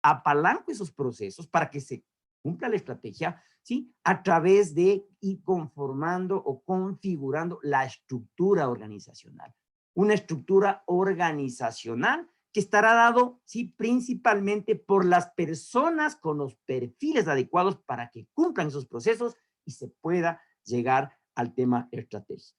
apalanco esos procesos para que se cumpla la estrategia, ¿sí? A través de ir conformando o configurando la estructura organizacional. Una estructura organizacional que estará dado, sí, principalmente por las personas con los perfiles adecuados para que cumplan esos procesos y se pueda llegar al tema estratégico.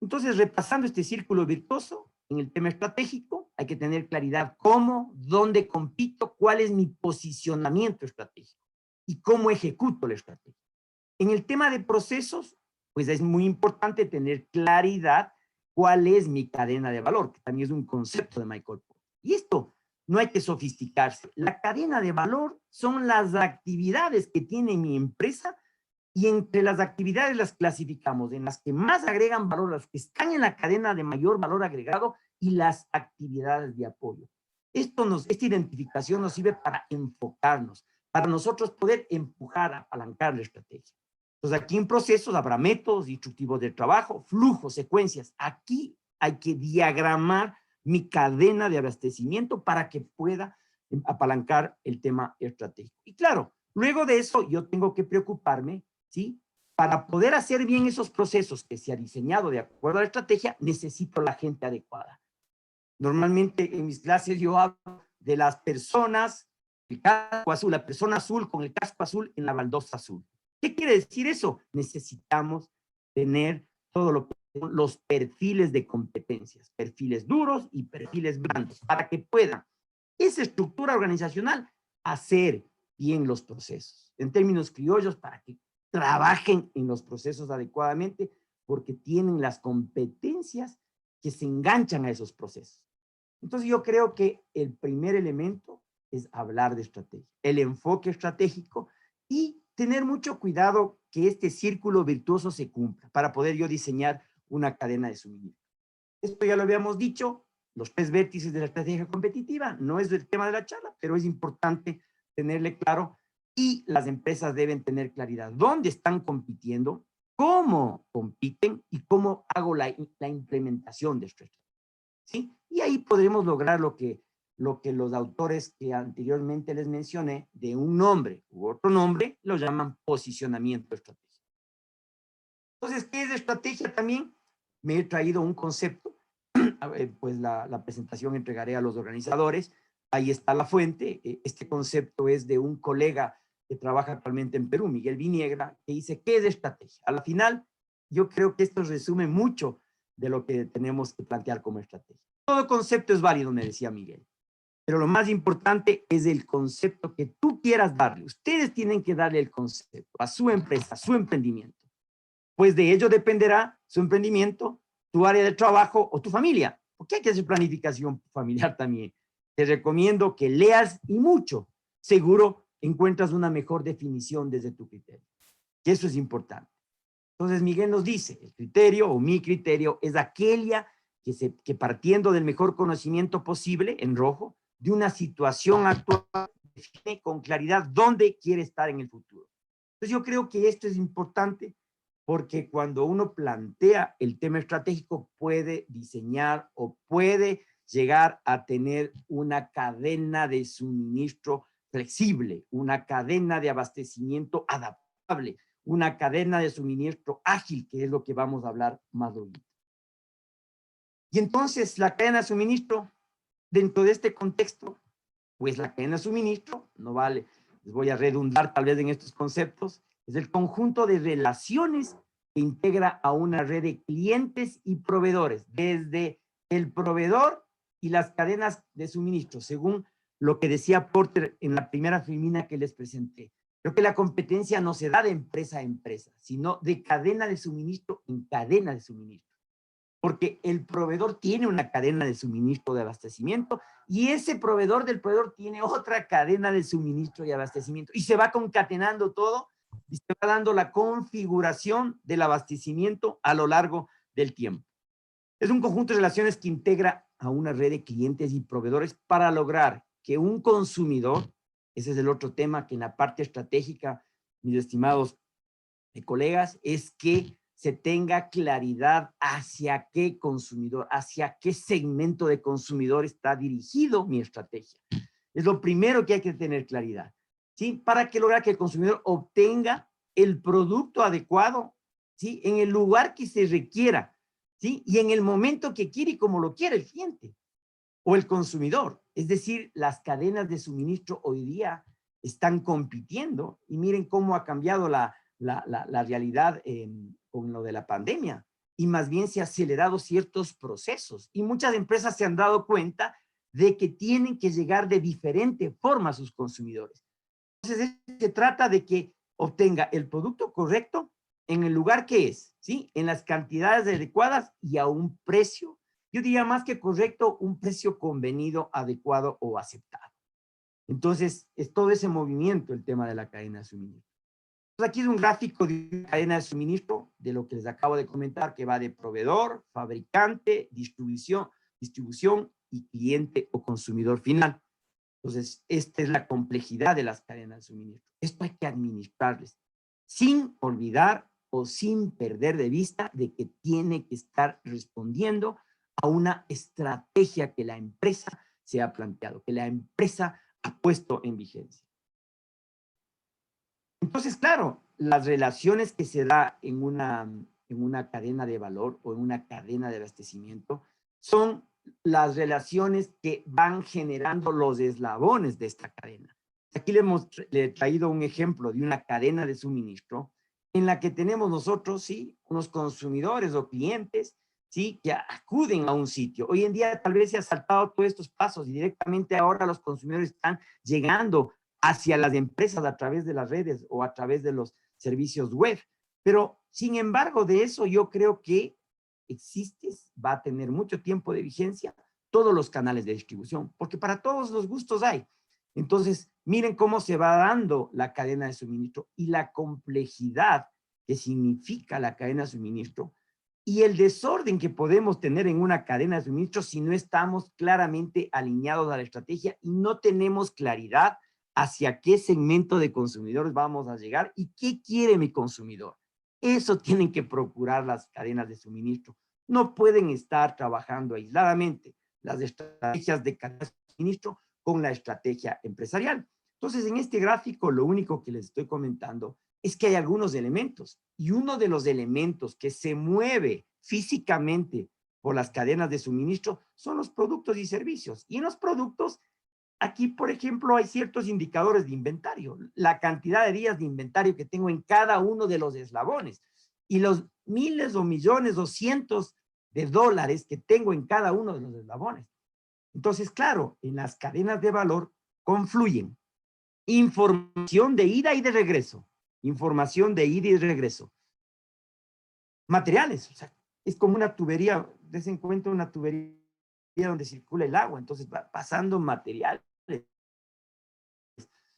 Entonces, repasando este círculo virtuoso, en el tema estratégico hay que tener claridad cómo, dónde compito, cuál es mi posicionamiento estratégico y cómo ejecuto la estrategia. En el tema de procesos, pues es muy importante tener claridad cuál es mi cadena de valor, que también es un concepto de Michael Porter. Y esto no hay que sofisticarse. La cadena de valor son las actividades que tiene mi empresa y entre las actividades las clasificamos en las que más agregan valor, las que están en la cadena de mayor valor agregado y las actividades de apoyo. Esta identificación nos sirve para enfocarnos, para nosotros poder empujar, apalancar la estrategia. Entonces aquí en procesos habrá métodos instructivos de trabajo, flujos, secuencias. Aquí hay que diagramar mi cadena de abastecimiento para que pueda apalancar el tema estratégico. Y claro, luego de eso yo tengo que preocuparme, ¿sí? Para poder hacer bien esos procesos que se ha diseñado de acuerdo a la estrategia, necesito la gente adecuada. Normalmente en mis clases yo hablo de las personas, el casco azul, la persona azul con el casco azul en la baldosa azul. ¿Qué quiere decir eso? Necesitamos tener todos los perfiles de competencias, perfiles duros y perfiles blandos, para que puedan esa estructura organizacional hacer bien los procesos. En términos criollos, para que trabajen en los procesos adecuadamente, porque tienen las competencias que se enganchan a esos procesos. Entonces yo creo que el primer elemento es hablar de estrategia, el enfoque estratégico y tener mucho cuidado que este círculo virtuoso se cumpla para poder yo diseñar una cadena de suministro. Esto ya lo habíamos dicho, los 3 vértices de la estrategia competitiva, no es el tema de la charla, pero es importante tenerle claro y las empresas deben tener claridad dónde están compitiendo, cómo compiten y cómo hago la implementación de esta estrategia. ¿Sí? Y ahí podremos lograr lo que los autores que anteriormente les mencioné, de un nombre u otro nombre, lo llaman posicionamiento estratégico. Entonces, ¿qué es estrategia también? Me he traído un concepto, pues la presentación entregaré a los organizadores, ahí está la fuente, este concepto es de un colega que trabaja actualmente en Perú, Miguel Viniegra, que dice, ¿qué es estrategia? A la final, yo creo que esto resume mucho de lo que tenemos que plantear como estrategia. Todo concepto es válido, me decía Miguel, pero lo más importante es el concepto que tú quieras darle. Ustedes tienen que darle el concepto a su empresa, a su emprendimiento, pues de ello dependerá su emprendimiento, tu área de trabajo o tu familia, porque hay que hacer planificación familiar también. Te recomiendo que leas y mucho, seguro encuentras una mejor definición desde tu criterio, y eso es importante. Entonces Miguel nos dice, el criterio o mi criterio es aquella que partiendo del mejor conocimiento posible, en rojo, de una situación actual, define con claridad dónde quiere estar en el futuro. Entonces yo creo que esto es importante porque cuando uno plantea el tema estratégico puede diseñar o puede llegar a tener una cadena de suministro flexible, una cadena de abastecimiento adaptable, una cadena de suministro ágil, que es lo que vamos a hablar más ahorita. Y entonces la cadena de suministro, dentro de este contexto, pues la cadena de suministro, no vale, les voy a redundar tal vez en estos conceptos, es el conjunto de relaciones que integra a una red de clientes y proveedores, desde el proveedor y las cadenas de suministro, según lo que decía Porter en la primera filmina que les presenté. Creo que la competencia no se da de empresa a empresa, sino de cadena de suministro en cadena de suministro. Porque el proveedor tiene una cadena de suministro de abastecimiento y ese proveedor del proveedor tiene otra cadena de suministro y abastecimiento. Y se va concatenando todo y se va dando la configuración del abastecimiento a lo largo del tiempo. Es un conjunto de relaciones que integra a una red de clientes y proveedores para lograr que un consumidor, ese es el otro tema que en la parte estratégica, mis estimados colegas, es que se tenga claridad hacia qué consumidor, hacia qué segmento de consumidor está dirigido mi estrategia. Es lo primero que hay que tener claridad, ¿sí? Para que lograr que el consumidor obtenga el producto adecuado, ¿sí? En el lugar que se requiera, ¿sí? Y en el momento que quiere y como lo quiere el cliente o el consumidor. Es decir, las cadenas de suministro hoy día están compitiendo y miren cómo ha cambiado la realidad con lo de la pandemia y más bien se han acelerado ciertos procesos y muchas empresas se han dado cuenta de que tienen que llegar de diferente forma a sus consumidores. Entonces, se trata de que obtenga el producto correcto en el lugar que es, ¿sí? En las cantidades adecuadas y a un precio, yo diría más que correcto, un precio convenido, adecuado o aceptado. Entonces, es todo ese movimiento el tema de la cadena de suministro. Entonces, aquí es un gráfico de una cadena de suministro, de lo que les acabo de comentar, que va de proveedor, fabricante, distribución y cliente o consumidor final. Entonces, esta es la complejidad de las cadenas de suministro. Esto hay que administrarles, sin olvidar o sin perder de vista de que tiene que estar respondiendo a una estrategia que la empresa se ha planteado, que la empresa ha puesto en vigencia. Entonces, claro, las relaciones que se da en una cadena de valor o en una cadena de abastecimiento son las relaciones que van generando los eslabones de esta cadena. Aquí le he traído un ejemplo de una cadena de suministro en la que tenemos nosotros, sí, unos consumidores o clientes, sí, que acuden a un sitio. Hoy en día tal vez se ha saltado todos estos pasos y directamente ahora los consumidores están llegando hacia las empresas a través de las redes o a través de los servicios web. Pero, sin embargo, de eso yo creo que existe, va a tener mucho tiempo de vigencia todos los canales de distribución, porque para todos los gustos hay. Entonces, miren cómo se va dando la cadena de suministro y la complejidad que significa la cadena de suministro y el desorden que podemos tener en una cadena de suministro si no estamos claramente alineados a la estrategia y no tenemos claridad hacia qué segmento de consumidores vamos a llegar y qué quiere mi consumidor. Eso tienen que procurar las cadenas de suministro. No pueden estar trabajando aisladamente las estrategias de cadena de suministro con la estrategia empresarial. Entonces, en este gráfico, lo único que les estoy comentando es que hay algunos elementos y uno de los elementos que se mueve físicamente por las cadenas de suministro son los productos y servicios. Y en los productos, aquí, por ejemplo, hay ciertos indicadores de inventario, la cantidad de días de inventario que tengo en cada uno de los eslabones y los miles o millones o cientos de dólares que tengo en cada uno de los eslabones. Entonces, claro, en las cadenas de valor confluyen información de ida y de regreso, información de ida y de regreso, materiales, o sea, es como una tubería, des en cuenta una tubería donde circula el agua, entonces va pasando materiales.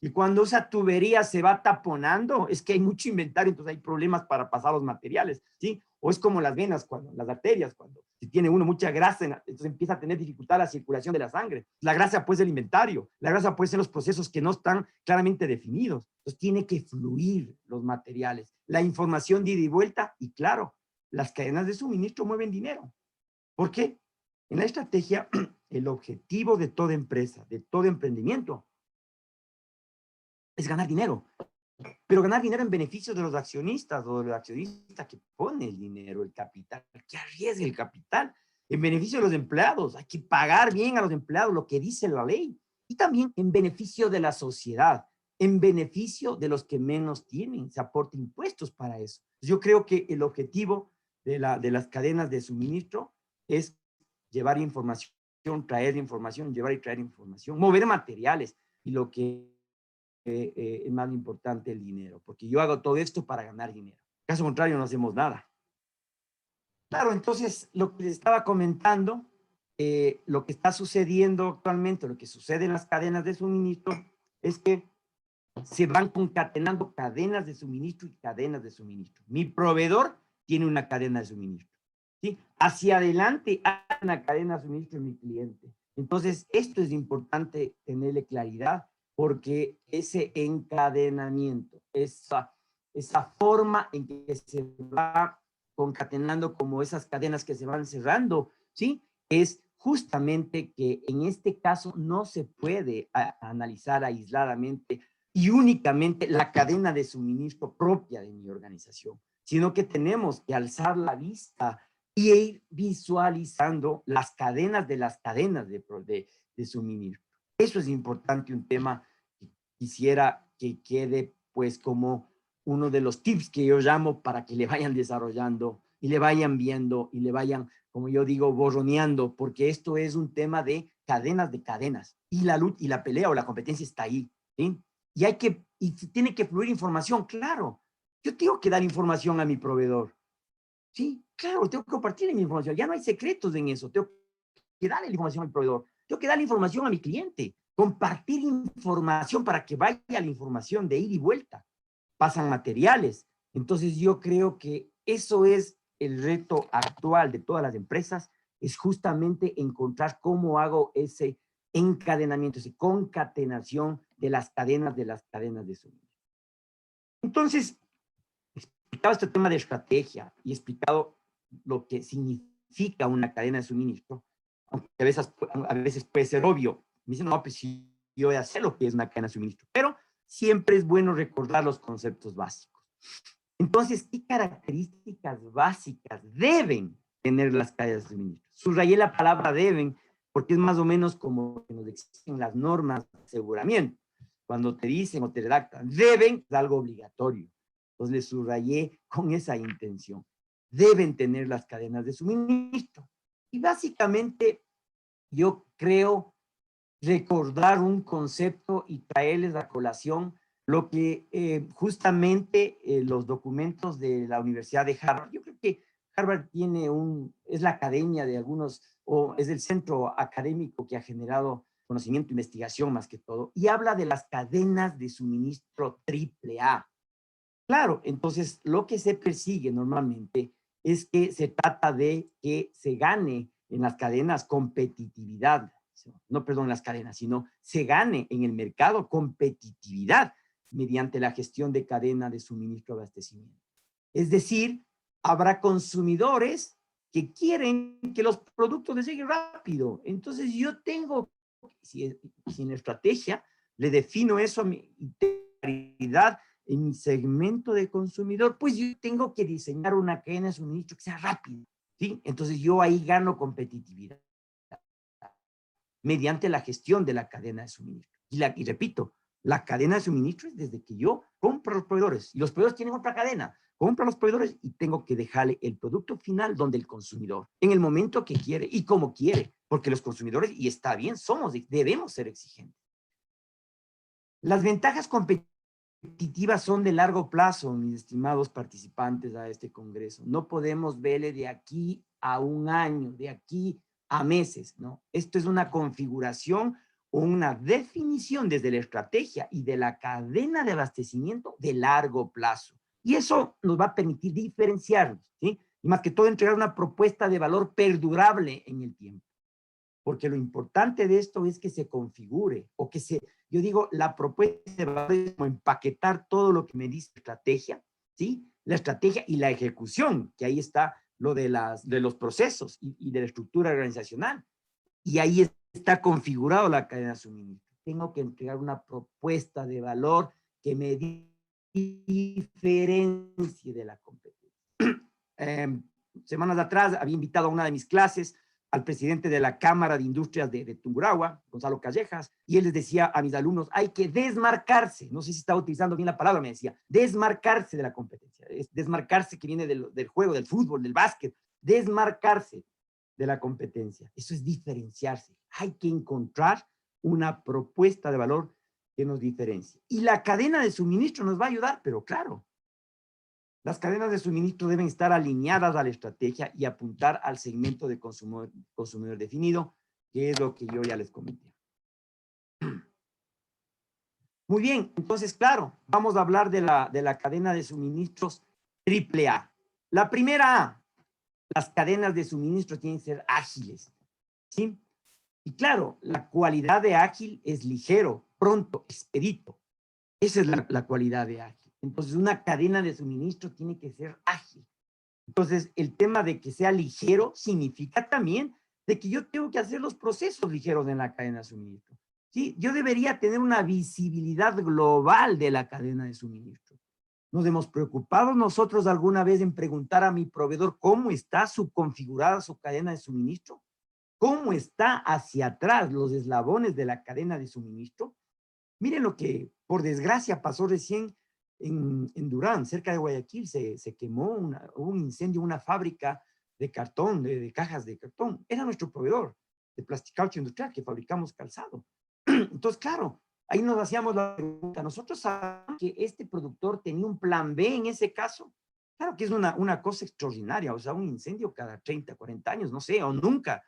Y cuando esa tubería se va taponando, es que hay mucho inventario, entonces hay problemas para pasar los materiales, ¿sí? O es como las venas, cuando, las arterias, cuando si tiene uno mucha grasa, entonces empieza a tener dificultad la circulación de la sangre. La grasa puede ser el inventario, la grasa puede ser los procesos que no están claramente definidos. Entonces tiene que fluir los materiales, la información de ida y vuelta, y claro, las cadenas de suministro mueven dinero. ¿Por qué? En la estrategia, el objetivo de toda empresa, de todo emprendimiento, es ganar dinero, pero ganar dinero en beneficio de los accionistas o del accionista que pone el dinero, el capital, que arriesga el capital, en beneficio de los empleados. Hay que pagar bien a los empleados lo que dice la ley y también en beneficio de la sociedad, en beneficio de los que menos tienen. Se aporta impuestos para eso. Yo creo que el objetivo de las cadenas de suministro es llevar información, traer información, llevar y traer información, mover materiales y lo que es más importante el dinero, porque yo hago todo esto para ganar dinero. Caso contrario, no hacemos nada. Claro, entonces, lo que les estaba comentando, lo que está sucediendo actualmente, lo que sucede en las cadenas de suministro, es que se van concatenando cadenas de suministro y cadenas de suministro. Mi proveedor tiene una cadena de suministro, ¿sí? Hacia adelante hay una cadena de suministro de mi cliente. Entonces, esto es importante tenerle claridad porque ese encadenamiento, esa forma en que se va concatenando como esas cadenas que se van cerrando, ¿sí? Es justamente que en este caso no se puede analizar aisladamente y únicamente la cadena de suministro propia de mi organización, sino que tenemos que alzar la vista y ir visualizando las cadenas de de suministro. Eso es importante, un tema que quisiera que quede pues como uno de los tips que yo llamo para que le vayan desarrollando y le vayan viendo y le vayan, como yo digo, borroneando, porque esto es un tema de cadenas, y la lucha y la pelea o la competencia está ahí, ¿sí? Y tiene que fluir información, claro. Yo tengo que dar información a mi proveedor, ¿sí? Claro, tengo que compartir mi información, ya no hay secretos en eso, tengo que darle la información al proveedor, tengo que darle información a mi cliente, compartir información para que vaya la información de ida y vuelta, pasan materiales. Entonces yo creo que eso es el reto actual de todas las empresas, es justamente encontrar cómo hago ese encadenamiento, esa concatenación de las cadenas de suministro. Entonces, explicado este tema de estrategia y explicado lo que significa una cadena de suministro, aunque a veces puede ser obvio. Me dicen, no, pues sí, yo ya sé lo que es una cadena de suministro, pero siempre es bueno recordar los conceptos básicos. Entonces, ¿qué características básicas deben tener las cadenas de suministro? Subrayé la palabra deben porque es más o menos como que nos exigen las normas de aseguramiento. Cuando te dicen o te redactan, deben, es algo obligatorio. Entonces, le subrayé con esa intención. Deben tener las cadenas de suministro. Y básicamente, yo creo recordar un concepto y traerles a colación lo que justamente los documentos de la Universidad de Harvard, yo creo que Harvard es la academia de algunos, o es el centro académico que ha generado conocimiento, investigación más que todo, y habla de las cadenas de suministro triple A. Claro, entonces lo que se persigue normalmente es que se trata de que se gane en las cadenas competitividad, no, perdón, en las cadenas, sino se gane en el mercado competitividad mediante la gestión de cadena de suministro de abastecimiento. Es decir, habrá consumidores que quieren que los productos les lleguen rápido. Entonces yo tengo, si en la estrategia le defino eso a mi integridad en mi segmento de consumidor, pues yo tengo que diseñar una cadena de suministro que sea rápida, ¿sí? Entonces yo ahí gano competitividad mediante la gestión de la cadena de suministro. Y repito, la cadena de suministro es desde que yo compro a los proveedores, y los proveedores tienen otra cadena, compro a los proveedores y tengo que dejarle el producto final donde el consumidor, en el momento que quiere y como quiere, porque los consumidores, y está bien, debemos ser exigentes. Las ventajas competitivas son de largo plazo, mis estimados participantes a este congreso. No podemos verle de aquí a un año, de aquí a meses, ¿no? Esto es una configuración o una definición desde la estrategia y de la cadena de abastecimiento de largo plazo. Y eso nos va a permitir diferenciarnos, ¿sí? Y más que todo entregar una propuesta de valor perdurable en el tiempo. Porque lo importante de esto es que se configure o yo digo, la propuesta de valor es como empaquetar todo lo que me dice la estrategia, ¿sí? La estrategia y la ejecución, que ahí está lo de los procesos y de la estructura organizacional. Y ahí está configurado la cadena de suministro. Tengo que entregar una propuesta de valor que me diferencie de la competencia. Semanas atrás había invitado a una de mis clases al presidente de la Cámara de Industrias de Tungurahua, Gonzalo Callejas, y él les decía a mis alumnos, hay que desmarcarse, no sé si estaba utilizando bien la palabra, me decía, desmarcarse de la competencia, es desmarcarse que viene del juego, del fútbol, del básquet, desmarcarse de la competencia, eso es diferenciarse, hay que encontrar una propuesta de valor que nos diferencie. Y la cadena de suministro nos va a ayudar, pero claro, las cadenas de suministro deben estar alineadas a la estrategia y apuntar al segmento de consumidor definido, que es lo que yo ya les comenté. Muy bien, entonces, claro, vamos a hablar de la cadena de suministros AAA. La primera A, las cadenas de suministro tienen que ser ágiles, ¿sí? Y claro, la cualidad de ágil es ligero, pronto, expedito. Esa es la cualidad de ágil. Entonces, una cadena de suministro tiene que ser ágil. Entonces, el tema de que sea ligero significa también de que yo tengo que hacer los procesos ligeros en la cadena de suministro. ¿Sí? Yo debería tener una visibilidad global de la cadena de suministro. ¿Nos hemos preocupado nosotros alguna vez en preguntar a mi proveedor cómo está configurada su cadena de suministro? ¿Cómo está hacia atrás los eslabones de la cadena de suministro? Miren lo que, por desgracia, pasó recién en Durán, cerca de Guayaquil. Se quemó, hubo un incendio en una fábrica de cartón, de cajas de cartón. Era nuestro proveedor de Plasticaucho Industrial, que fabricamos calzado. Entonces, claro, ahí nos hacíamos la pregunta. Nosotros sabemos que este productor tenía un plan B en ese caso. Claro que es una cosa extraordinaria, o sea, un incendio cada 30, 40 años, no sé, o nunca.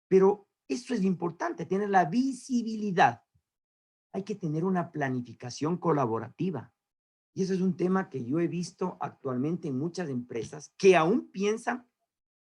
Pero eso es importante, tener la visibilidad. Hay que tener una planificación colaborativa. Y eso es un tema que yo he visto actualmente en muchas empresas que aún piensan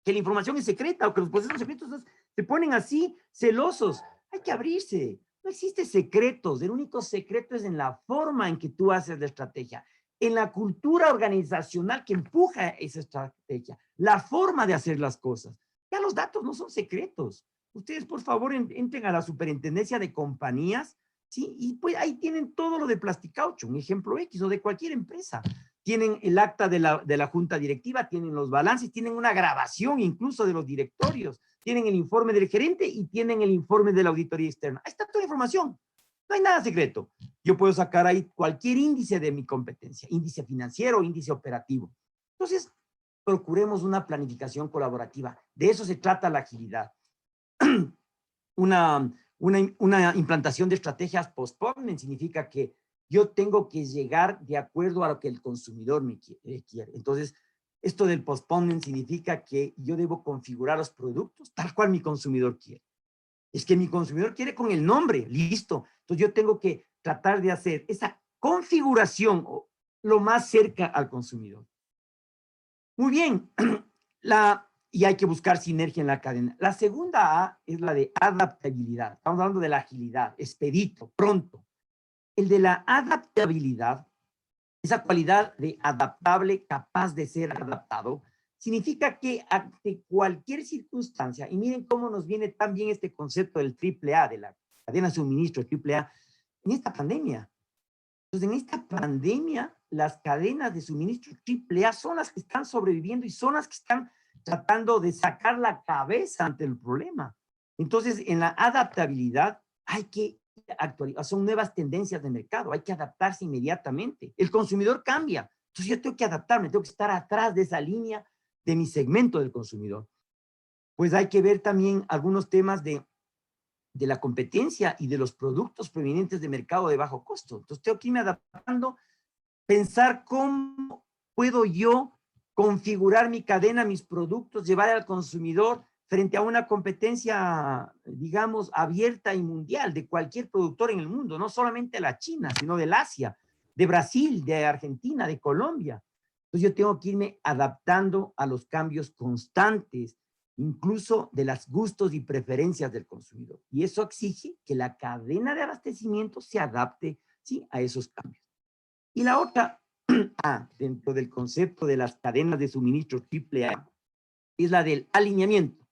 que la información es secreta o que los procesos secretos se ponen así celosos. Hay que abrirse. No existe secretos. El único secreto es en la forma en que tú haces la estrategia, en la cultura organizacional que empuja esa estrategia, la forma de hacer las cosas. Ya los datos no son secretos. Ustedes, por favor, entren a la superintendencia de compañías, ¿sí? Y pues ahí tienen todo lo de Plasticaucho, un ejemplo X, o de cualquier empresa. Tienen el acta de la junta directiva, tienen los balances, tienen una grabación incluso de los directorios, tienen el informe del gerente y tienen el informe de la auditoría externa. Ahí está toda la información. No hay nada secreto. Yo puedo sacar ahí cualquier índice de mi competencia, índice financiero, índice operativo. Entonces, procuremos una planificación colaborativa. De eso se trata la agilidad. Una implantación de estrategias post-ponen significa que yo tengo que llegar de acuerdo a lo que el consumidor me quiere. Entonces, esto del postponement significa que yo debo configurar los productos tal cual mi consumidor quiere. Es que mi consumidor quiere con el nombre, listo. Entonces, yo tengo que tratar de hacer esa configuración lo más cerca al consumidor. Muy bien. Y hay que buscar sinergia en la cadena. La segunda A es la de adaptabilidad. Estamos hablando de la agilidad, expedito, pronto. El de la adaptabilidad, esa cualidad de adaptable, capaz de ser adaptado, significa que ante cualquier circunstancia, y miren cómo nos viene tan bien este concepto del AAA, de la cadena de suministro AAA, en esta pandemia. Entonces, en esta pandemia, las cadenas de suministro AAA son las que están sobreviviendo y son las que están tratando de sacar la cabeza ante el problema. Entonces, en la adaptabilidad hay que actualizar, son nuevas tendencias de mercado, hay que adaptarse inmediatamente. El consumidor cambia, entonces yo tengo que adaptarme, tengo que estar atrás de esa línea de mi segmento del consumidor. Pues hay que ver también algunos temas de la competencia y de los productos provenientes de mercado de bajo costo. Entonces tengo que irme adaptando, pensar cómo puedo yo configurar mi cadena, mis productos, llevar al consumidor frente a una competencia, digamos, abierta y mundial de cualquier productor en el mundo, no solamente la China, sino del Asia, de Brasil, de Argentina, de Colombia. Entonces yo tengo que irme adaptando a los cambios constantes, incluso de los gustos y preferencias del consumidor. Y eso exige que la cadena de abastecimiento se adapte, ¿sí?, a esos cambios. Y la otra, dentro del concepto de las cadenas de suministro AAA, es la del alineamiento.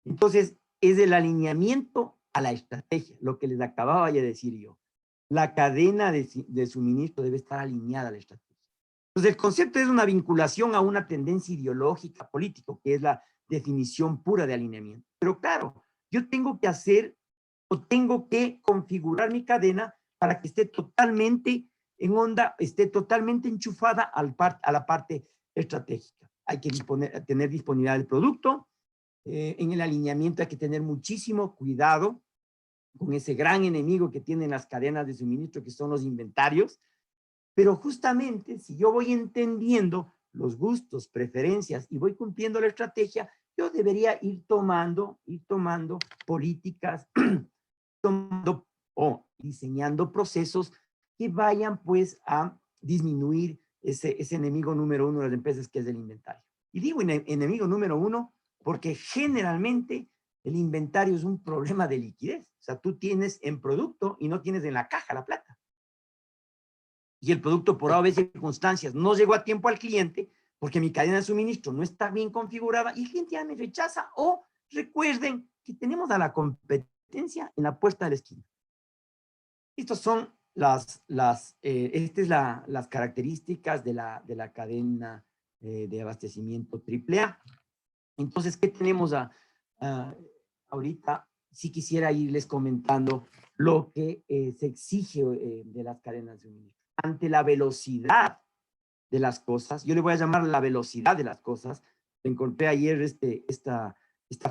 Entonces, es el alineamiento a la estrategia, lo que les acababa de decir yo. La cadena de suministro debe estar alineada a la estrategia. Entonces, el concepto es una vinculación a una tendencia ideológica, política, que es la definición pura de alineamiento. Pero claro, yo tengo que hacer o tengo que configurar mi cadena para que esté totalmente en onda, esté totalmente enchufada a la parte estratégica. Hay que tener disponibilidad del producto. En el alineamiento hay que tener muchísimo cuidado con ese gran enemigo que tienen las cadenas de suministro, que son los inventarios. Pero justamente si yo voy entendiendo los gustos, preferencias y voy cumpliendo la estrategia, yo debería ir tomando políticas, tomando o diseñando procesos que vayan pues a disminuir ese enemigo número uno de las empresas, que es el inventario. Y digo enemigo número uno porque generalmente el inventario es un problema de liquidez. O sea, tú tienes en producto y no tienes en la caja la plata. Y el producto por A o B circunstancias no llegó a tiempo al cliente porque mi cadena de suministro no está bien configurada y el cliente ya me rechaza. O recuerden que tenemos a la competencia en la puerta de la esquina. Estas son las características de la cadena de abastecimiento AAA. Entonces, ¿qué tenemos ahorita? Si quisiera irles comentando lo que se exige de las cadenas de suministro. Ante la velocidad de las cosas, yo le voy a llamar la velocidad de las cosas. Encontré ayer esta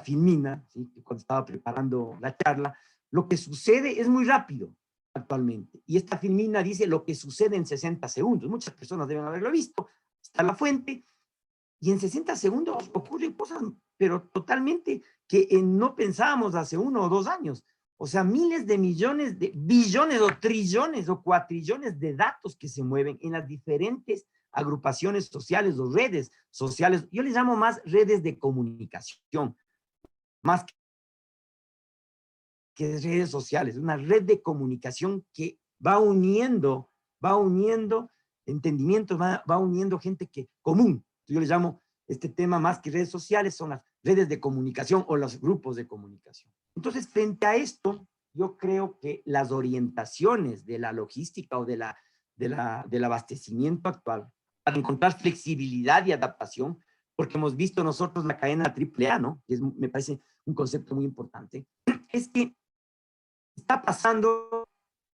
filmina, ¿sí? Cuando estaba preparando la charla. Lo que sucede es muy rápido actualmente. Y esta filmina dice lo que sucede en 60 segundos. Muchas personas deben haberlo visto. Está la fuente. Y en 60 segundos ocurren cosas, pero totalmente que no pensábamos hace 1 o 2 años. O sea, miles de millones, de billones o trillones o cuatrillones de datos que se mueven en las diferentes agrupaciones sociales o redes sociales. Yo les llamo más redes de comunicación, más que redes sociales. Una red de comunicación que va uniendo entendimientos, va uniendo gente común. Yo les llamo este tema más que redes sociales, son las redes de comunicación o los grupos de comunicación. Entonces, frente a esto, yo creo que las orientaciones de la logística o del abastecimiento actual, para encontrar flexibilidad y adaptación, porque hemos visto nosotros la cadena AAA, ¿no? Que me parece un concepto muy importante, es que está pasando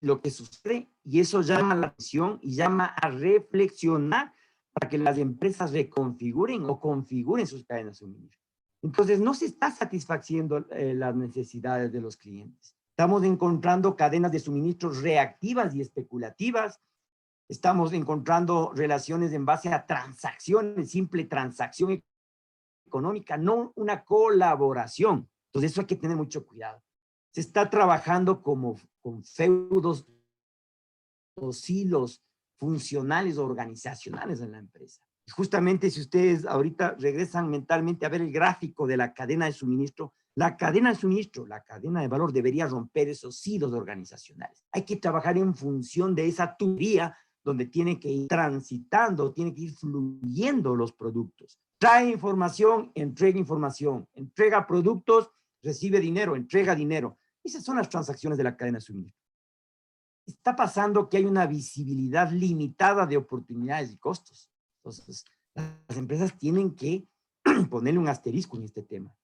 lo que sucede y eso llama la atención y llama a reflexionar para que las empresas reconfiguren o configuren sus cadenas de suministro. Entonces, no se está satisfaciendo las necesidades de los clientes. Estamos encontrando cadenas de suministro reactivas y especulativas. Estamos encontrando relaciones en base a transacciones, simple transacción económica, no una colaboración. Entonces, eso hay que tener mucho cuidado. Se está trabajando con feudos o silos funcionales o organizacionales en la empresa. Y justamente si ustedes ahorita regresan mentalmente a ver el gráfico de la cadena de suministro, la cadena de valor debería romper esos silos organizacionales. Hay que trabajar en función de esa tubería donde tiene que ir transitando, tiene que ir fluyendo los productos. Trae información, entrega productos, recibe dinero, entrega dinero. Esas son las transacciones de la cadena de suministro. Está pasando que hay una visibilidad limitada de oportunidades y costos. Entonces, las empresas tienen que ponerle un asterisco en este tema.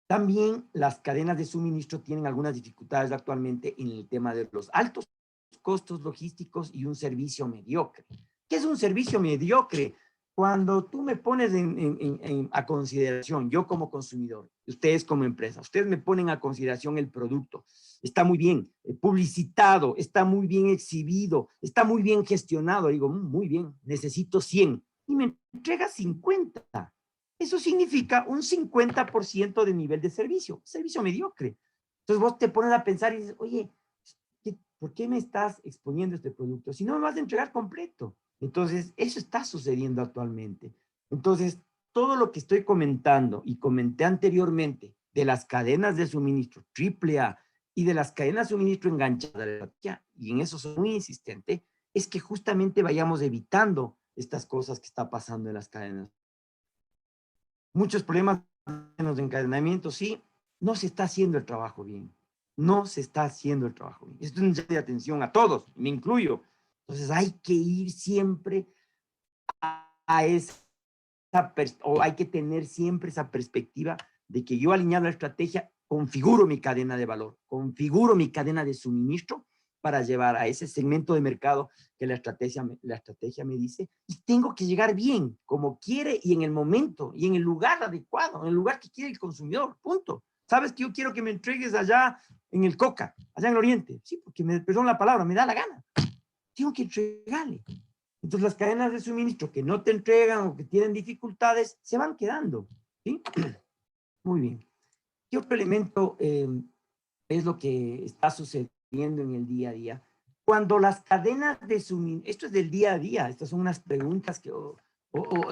También las cadenas de suministro tienen algunas dificultades actualmente en el tema de los altos costos logísticos y un servicio mediocre. ¿Qué es un servicio mediocre? Cuando tú me pones a consideración, yo como consumidor, ustedes como empresa, ustedes me ponen a consideración el producto, está muy bien publicitado, está muy bien exhibido, está muy bien gestionado, digo, muy bien, necesito 100, y me entrega 50. Eso significa un 50% de nivel de servicio mediocre. Entonces vos te pones a pensar y dices, oye, ¿por qué me estás exponiendo este producto? Si no me vas a entregar completo. Entonces, eso está sucediendo actualmente. Entonces, todo lo que estoy comentando y comenté anteriormente de las cadenas de suministro AAA y de las cadenas de suministro enganchadas, y en eso soy muy insistente, es que justamente vayamos evitando estas cosas que está pasando en las cadenas. Muchos problemas en los encadenamientos, sí, no se está haciendo el trabajo bien. No se está haciendo el trabajo bien. Esto es un llamado de atención a todos, me incluyo. Entonces hay que ir siempre a esa, o hay que tener siempre esa perspectiva de que yo alineado la estrategia, configuro mi cadena de valor, configuro mi cadena de suministro para llevar a ese segmento de mercado que la estrategia me dice, y tengo que llegar bien, como quiere y en el momento, y en el lugar adecuado, en el lugar que quiere el consumidor, punto. ¿Sabes que yo quiero que me entregues allá en el Coca, allá en el Oriente? Sí, porque perdón la palabra, me da la gana. Tengo que entregarle. Entonces las cadenas de suministro que no te entregan o que tienen dificultades, se van quedando, ¿sí? Muy bien. ¿Qué otro elemento es lo que está sucediendo en el día a día? Cuando las cadenas de suministro, esto es del día a día, estas son unas preguntas o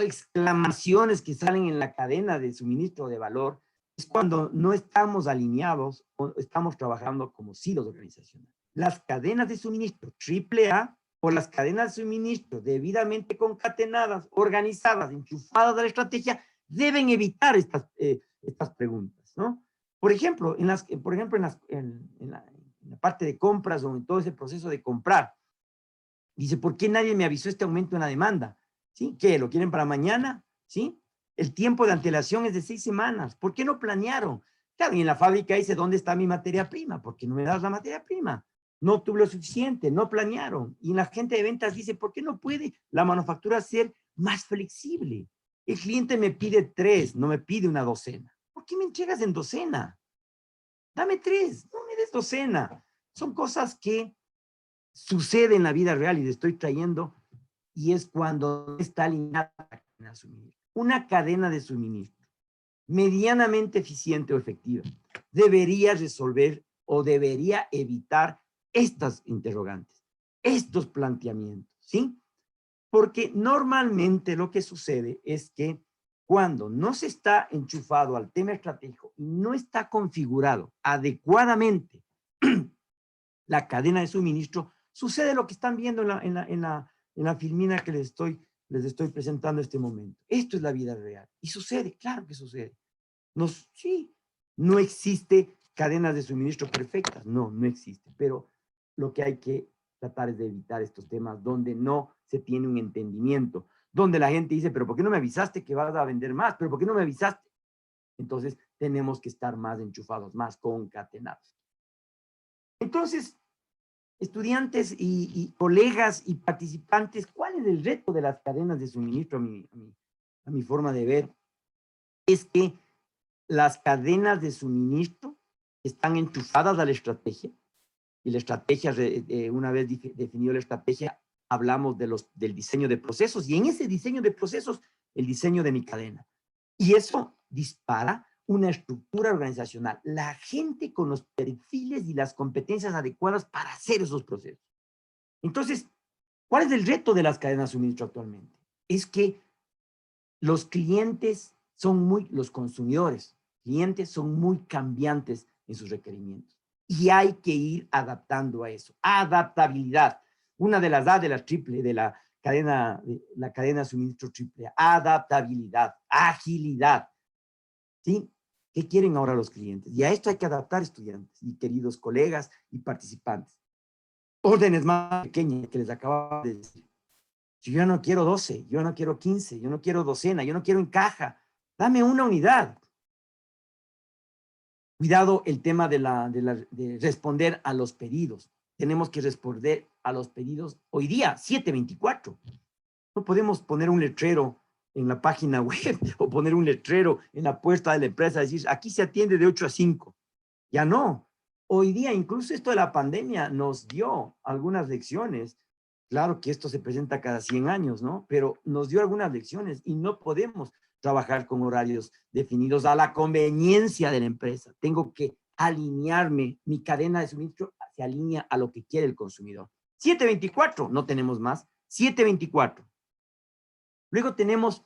exclamaciones que salen en la cadena de suministro de valor, es cuando no estamos alineados o estamos trabajando como silos organizacionales. Las cadenas de suministro AAA o las cadenas de suministro debidamente concatenadas, organizadas, enchufadas a la estrategia, deben evitar estas preguntas, ¿no? Por ejemplo, en la parte de compras o en todo ese proceso de comprar, dice, ¿por qué nadie me avisó este aumento en la demanda? ¿Sí? ¿Qué? ¿Lo quieren para mañana? ¿Sí? El tiempo de antelación es de 6 semanas. ¿Por qué no planearon? Claro, y en la fábrica dice, ¿dónde está mi materia prima? ¿Por qué no me das la materia prima? No tuve lo suficiente, no planearon. Y la gente de ventas dice, ¿por qué no puede la manufactura ser más flexible? El cliente me pide 3, no me pide una docena. ¿Por qué me entregas en docena? Dame 3, no me des docena. Son cosas que suceden en la vida real y le estoy trayendo, y es cuando está alineada la cadena de suministro. Una cadena de suministro medianamente eficiente o efectiva debería resolver o debería evitar estas interrogantes, estos planteamientos, ¿sí? Porque normalmente lo que sucede es que cuando no se está enchufado al tema estratégico y no está configurado adecuadamente la cadena de suministro, sucede lo que están viendo en la filmina que les estoy presentando en este momento. Esto es la vida real. Y sucede, claro que sucede. Sí, no existe cadenas de suministro perfectas. No, no existe. Pero lo que hay que tratar es de evitar estos temas donde no se tiene un entendimiento, donde la gente dice, pero ¿por qué no me avisaste que vas a vender más? ¿Pero por qué no me avisaste? Entonces, tenemos que estar más enchufados, más concatenados. Entonces, estudiantes y colegas y participantes, ¿cuál es el reto de las cadenas de suministro a mi forma de ver? Es que las cadenas de suministro están enchufadas a la estrategia, y la estrategia, una vez definido la estrategia, hablamos del diseño de procesos, y en ese diseño de procesos, el diseño de mi cadena. Y eso dispara una estructura organizacional, la gente con los perfiles y las competencias adecuadas para hacer esos procesos. Entonces, ¿cuál es el reto de las cadenas de suministro actualmente? Es que los clientes los consumidores, clientes son muy cambiantes en sus requerimientos. Y hay que ir adaptando a eso. Adaptabilidad. Una de las A de la triple, de la cadena de suministro triple. Adaptabilidad, agilidad. ¿Sí? ¿Qué quieren ahora los clientes? Y a esto hay que adaptar, estudiantes y queridos colegas y participantes. Órdenes más pequeñas que les acabo de decir. Yo no quiero 12, yo no quiero 15, yo no quiero docena, yo no quiero en caja. Dame una unidad. Cuidado el tema de responder a los pedidos. Tenemos que responder a los pedidos hoy día, 7/24. No podemos poner un letrero en la página web o poner un letrero en la puerta de la empresa, decir, aquí se atiende de 8 a 5. Ya no. Hoy día, incluso esto de la pandemia nos dio algunas lecciones. Claro que esto se presenta cada 100 años, ¿no? Pero nos dio algunas lecciones y no podemos trabajar con horarios definidos a la conveniencia de la empresa. Tengo que alinearme, mi cadena de suministro se alinea a lo que quiere el consumidor. 7/24, no tenemos más. 7/24. Luego tenemos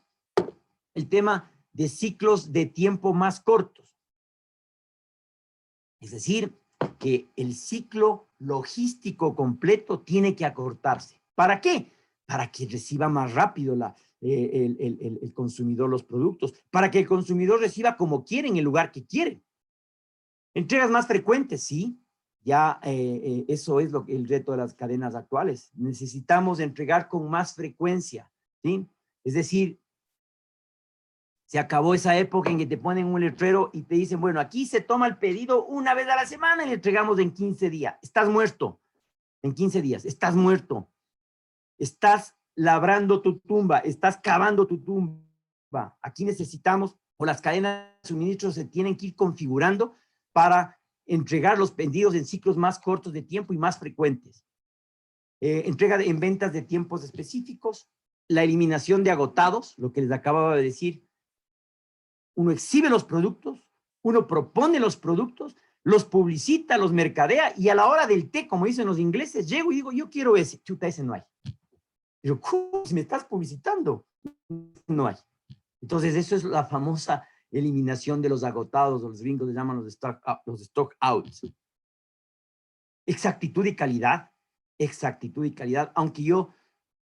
el tema de ciclos de tiempo más cortos. Es decir, que el ciclo logístico completo tiene que acortarse. ¿Para qué? Para que reciba más rápido el consumidor los productos, para que el consumidor reciba como quiere, en el lugar que quiere. Entregas más frecuentes, sí. Ya eso es el reto de las cadenas actuales. Necesitamos entregar con más frecuencia, ¿sí? Es decir, se acabó esa época en que te ponen un letrero y te dicen, bueno, aquí se toma el pedido una vez a la semana y le entregamos en 15 días. Estás muerto. En 15 días. Estás muerto. Estás labrando tu tumba. Estás cavando tu tumba. Aquí necesitamos, o las cadenas de suministro se tienen que ir configurando para entregar los pedidos en ciclos más cortos de tiempo y más frecuentes. Entrega en ventas de tiempos específicos, la eliminación de agotados, lo que les acababa de decir. Uno exhibe los productos, uno propone los productos, los publicita, los mercadea, y a la hora del té, como dicen los ingleses, llego y digo, yo quiero ese. Chuta, ese no hay. Pero, ¿cómo? Si me estás publicitando, no hay. Entonces, eso es la famosa eliminación de los agotados, o los gringos le llaman los stock outs. Exactitud y calidad, aunque yo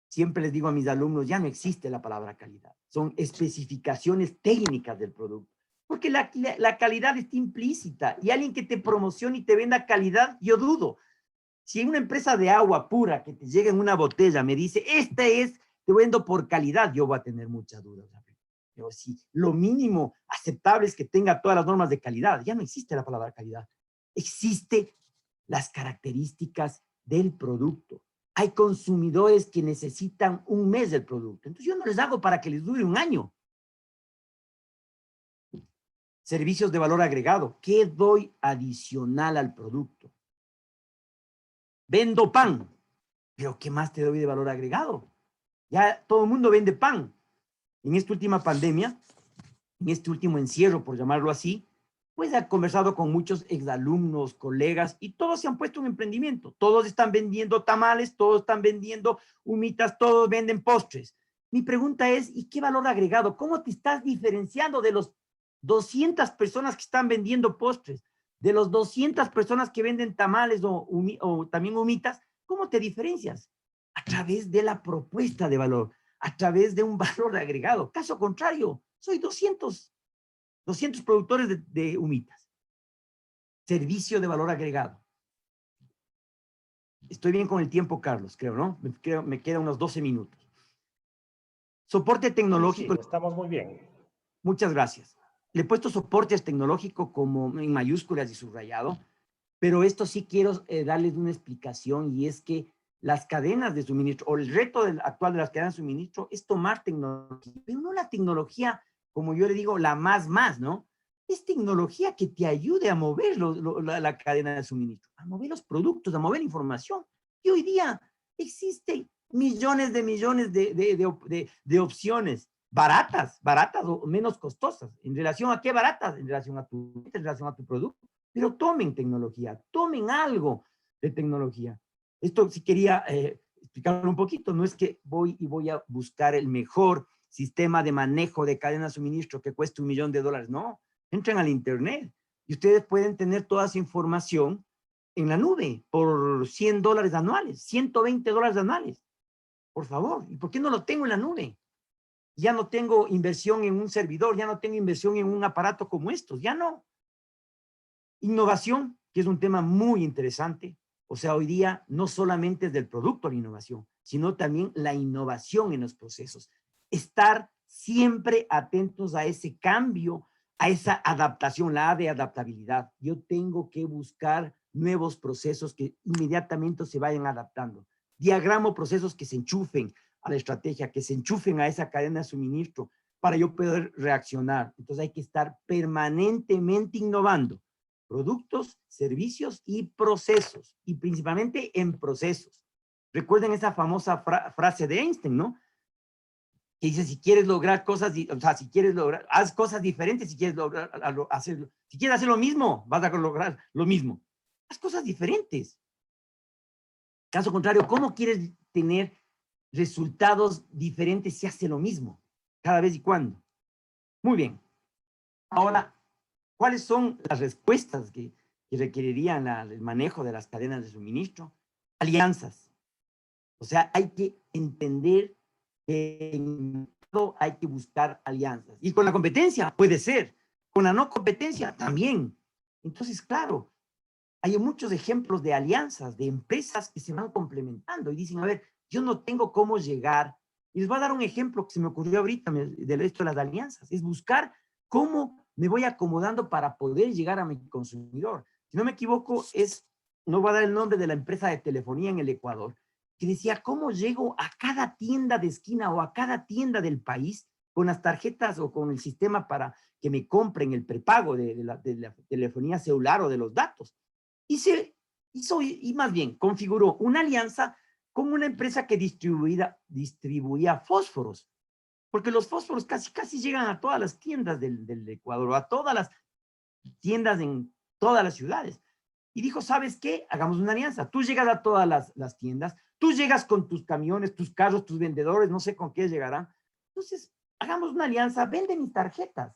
siempre les digo a mis alumnos, ya no existe la palabra calidad, son especificaciones técnicas del producto. Porque la calidad está implícita. Y alguien que te promocione y te venda calidad, yo dudo. Si una empresa de agua pura que te llega en una botella me dice, te vendo por calidad, yo voy a tener muchas dudas. Pero si lo mínimo aceptable es que tenga todas las normas de calidad, ya no existe la palabra calidad. Existe las características del producto. Hay consumidores que necesitan un mes del producto. Entonces yo no les hago para que les dure un año. Servicios de valor agregado. ¿Qué doy adicional al producto? Vendo pan. ¿Pero qué más te doy de valor agregado? Ya todo el mundo vende pan. En esta última pandemia, en este último encierro, por llamarlo así, pues he conversado con muchos exalumnos, colegas, y todos se han puesto un emprendimiento. Todos están vendiendo tamales, todos están vendiendo humitas, todos venden postres. Mi pregunta es, ¿y qué valor agregado? ¿Cómo te estás diferenciando de los 200 personas que están vendiendo postres? De los 200 personas que venden tamales o también humitas, ¿cómo te diferencias? A través de la propuesta de valor, a través de un valor agregado. Caso contrario, soy 200 productores de humitas. Servicio de valor agregado. Estoy bien con el tiempo, Carlos, creo, ¿no? Me quedan unos 12 minutos. Soporte tecnológico. Sí, estamos muy bien. Muchas gracias. Le he puesto soportes tecnológico como en mayúsculas y subrayado, pero esto sí quiero darles una explicación, y es que las cadenas de suministro, o el reto actual de las cadenas de suministro, es tomar tecnología, pero no la tecnología, como yo le digo, la más, ¿no? Es tecnología que te ayude a mover la cadena de suministro, a mover los productos, a mover información. Y hoy día existen millones de opciones baratas o menos costosas. ¿En relación a qué baratas? En relación a tu producto. Pero tomen tecnología, tomen algo de tecnología. Esto sí quería explicarlo un poquito. No es que voy a buscar el mejor sistema de manejo de cadena de suministro que cueste $1 millón. No, entren al internet y ustedes pueden tener toda esa información en la nube por $100 anuales, $120 anuales. Por favor, ¿y por qué no lo tengo en la nube? Ya no tengo inversión en un servidor, ya no tengo inversión en un aparato como estos, ya no. Innovación, que es un tema muy interesante. O sea, hoy día no solamente es del producto la innovación, sino también la innovación en los procesos. Estar siempre atentos a ese cambio, a esa adaptación, la A de adaptabilidad. Yo tengo que buscar nuevos procesos que inmediatamente se vayan adaptando. Diagramo procesos que se enchufen a la estrategia, que se enchufen a esa cadena de suministro para yo poder reaccionar. Entonces hay que estar permanentemente innovando productos, servicios y procesos, y principalmente en procesos. Recuerden esa famosa frase de Einstein, ¿no? Que dice, si quieres lograr cosas, o sea, si quieres lograr, haz cosas diferentes, si quieres lograr hacerlo. Si quieres hacer lo mismo, vas a lograr lo mismo. Haz cosas diferentes. Caso contrario, ¿cómo quieres tener resultados diferentes si hace lo mismo? Cada vez y cuando. Muy bien. Ahora, ¿cuáles son las respuestas que requerirían el manejo de las cadenas de suministro? Alianzas. O sea, hay que entender que en todo hay que buscar alianzas. Y con la competencia puede ser, con la no competencia también. Entonces, claro, hay muchos ejemplos de alianzas, de empresas que se van complementando y dicen, a ver, yo no tengo cómo llegar. Y les voy a dar un ejemplo que se me ocurrió ahorita del resto de las alianzas, es buscar cómo me voy acomodando para poder llegar a mi consumidor. Si no me equivoco, no voy a dar el nombre de la empresa de telefonía en el Ecuador, que decía, ¿cómo llego a cada tienda de esquina o a cada tienda del país con las tarjetas o con el sistema para que me compren el prepago de la telefonía celular o de los datos? Y más bien configuró una alianza con una empresa que distribuía fósforos, porque los fósforos casi llegan a todas las tiendas del Ecuador, a todas las tiendas en todas las ciudades. Y dijo, ¿sabes qué? Hagamos una alianza. Tú llegas a todas las tiendas, tú llegas con tus camiones, tus carros, tus vendedores, no sé con qué llegarán. Entonces, hagamos una alianza, vende mis tarjetas.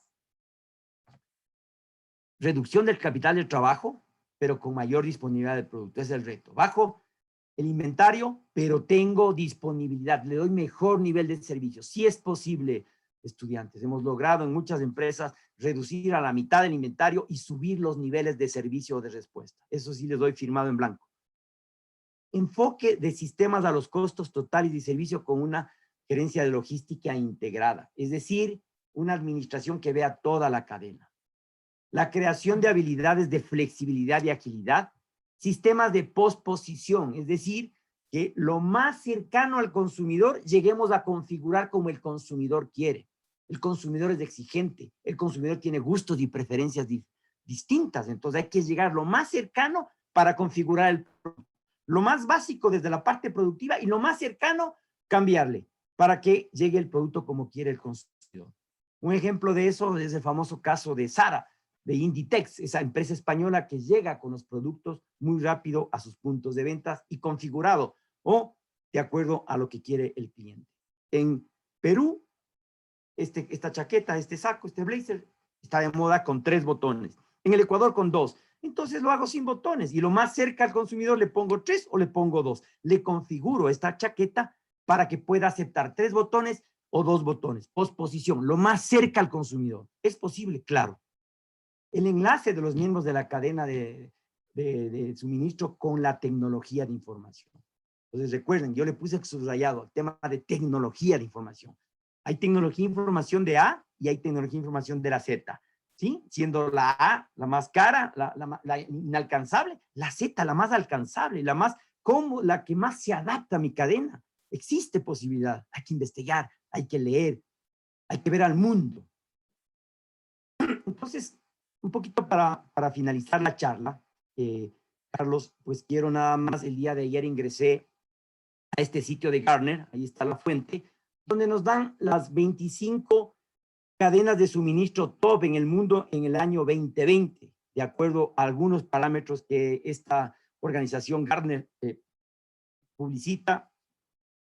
Reducción del capital de trabajo, pero con mayor disponibilidad de producto. Ese es el reto. Bajo el inventario, pero tengo disponibilidad. Le doy mejor nivel de servicio. Si es posible estudiantes. Hemos logrado en muchas empresas reducir a la mitad el inventario y subir los niveles de servicio o de respuesta. Eso sí les doy firmado en blanco. Enfoque de sistemas a los costos totales de servicio con una gerencia de logística integrada, es decir, una administración que vea toda la cadena. La creación de habilidades de flexibilidad y agilidad, sistemas de posposición, es decir, que lo más cercano al consumidor lleguemos a configurar como el consumidor quiere. El consumidor es exigente, el consumidor tiene gustos y preferencias distintas, entonces hay que llegar lo más cercano para configurar el producto. Lo más básico desde la parte productiva y lo más cercano, cambiarle para que llegue el producto como quiere el consumidor. Un ejemplo de eso es el famoso caso de Zara, de Inditex, esa empresa española que llega con los productos muy rápido a sus puntos de ventas y configurado o de acuerdo a lo que quiere el cliente. En Perú, esta chaqueta, este saco, este blazer, está de moda con 3 botones. En el Ecuador con 2. Entonces lo hago sin botones y lo más cerca al consumidor le pongo 3 o le pongo 2. Le configuro esta chaqueta para que pueda aceptar 3 botones o 2 botones. Posposición, lo más cerca al consumidor. ¿Es posible? Claro. El enlace de los miembros de la cadena de suministro con la tecnología de información. Entonces recuerden, yo le puse subrayado el tema de tecnología de información. Hay tecnología de información de A y hay tecnología de información de la Z. ¿Sí? Siendo la A la más cara, la inalcanzable, la Z la más alcanzable, la que más se adapta a mi cadena. Existe posibilidad, hay que investigar, hay que leer, hay que ver al mundo. Entonces, un poquito para finalizar la charla, Carlos, pues quiero nada más, el día de ayer ingresé a este sitio de Gartner, ahí está la fuente, donde nos dan las 25 cadenas de suministro top en el mundo en el año 2020, de acuerdo a algunos parámetros que esta organización Gartner publicita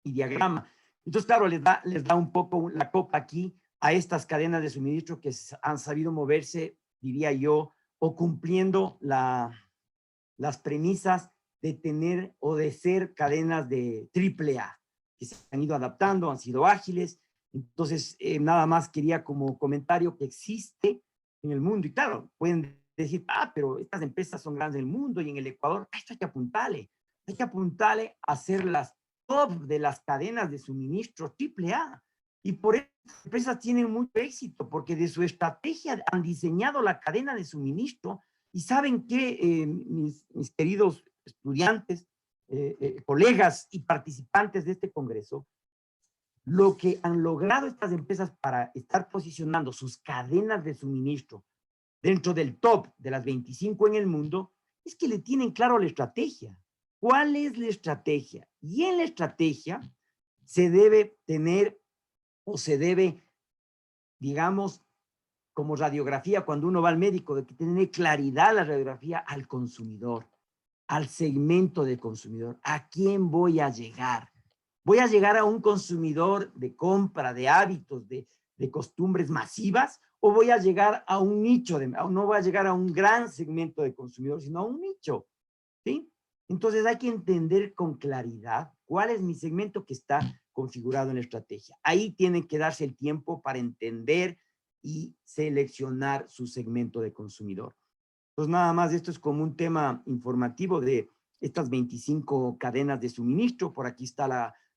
y diagrama. Entonces, claro, les da un poco la copa aquí a estas cadenas de suministro que han sabido moverse, diría yo, o cumpliendo las premisas de tener o de ser cadenas de AAA, que se han ido adaptando, han sido ágiles. Entonces, nada más quería como comentario que existe en el mundo. Y claro, pueden decir, pero estas empresas son grandes en el mundo y en el Ecuador. Esto hay que apuntarle a ser las top de las cadenas de suministro AAA. Y por eso las empresas tienen mucho éxito, porque de su estrategia han diseñado la cadena de suministro. Y saben que mis queridos estudiantes, colegas y participantes de este congreso, lo que han logrado estas empresas para estar posicionando sus cadenas de suministro dentro del top de las 25 en el mundo, es que le tienen claro la estrategia. ¿Cuál es la estrategia? Y en la estrategia se debe tener o se debe, digamos, como radiografía, cuando uno va al médico, de que tiene claridad la radiografía al consumidor, al segmento de consumidor. ¿A quién voy a llegar? ¿Voy a llegar a un consumidor de compra, de hábitos, de costumbres masivas? ¿O voy a llegar a un nicho? No voy a llegar a un gran segmento de consumidor, sino a un nicho. ¿Sí? Entonces hay que entender con claridad cuál es mi segmento que está configurado en la estrategia. Ahí tiene que darse el tiempo para entender y seleccionar su segmento de consumidor. Pues nada más, esto es como un tema informativo de estas 25 cadenas de suministro. Por aquí está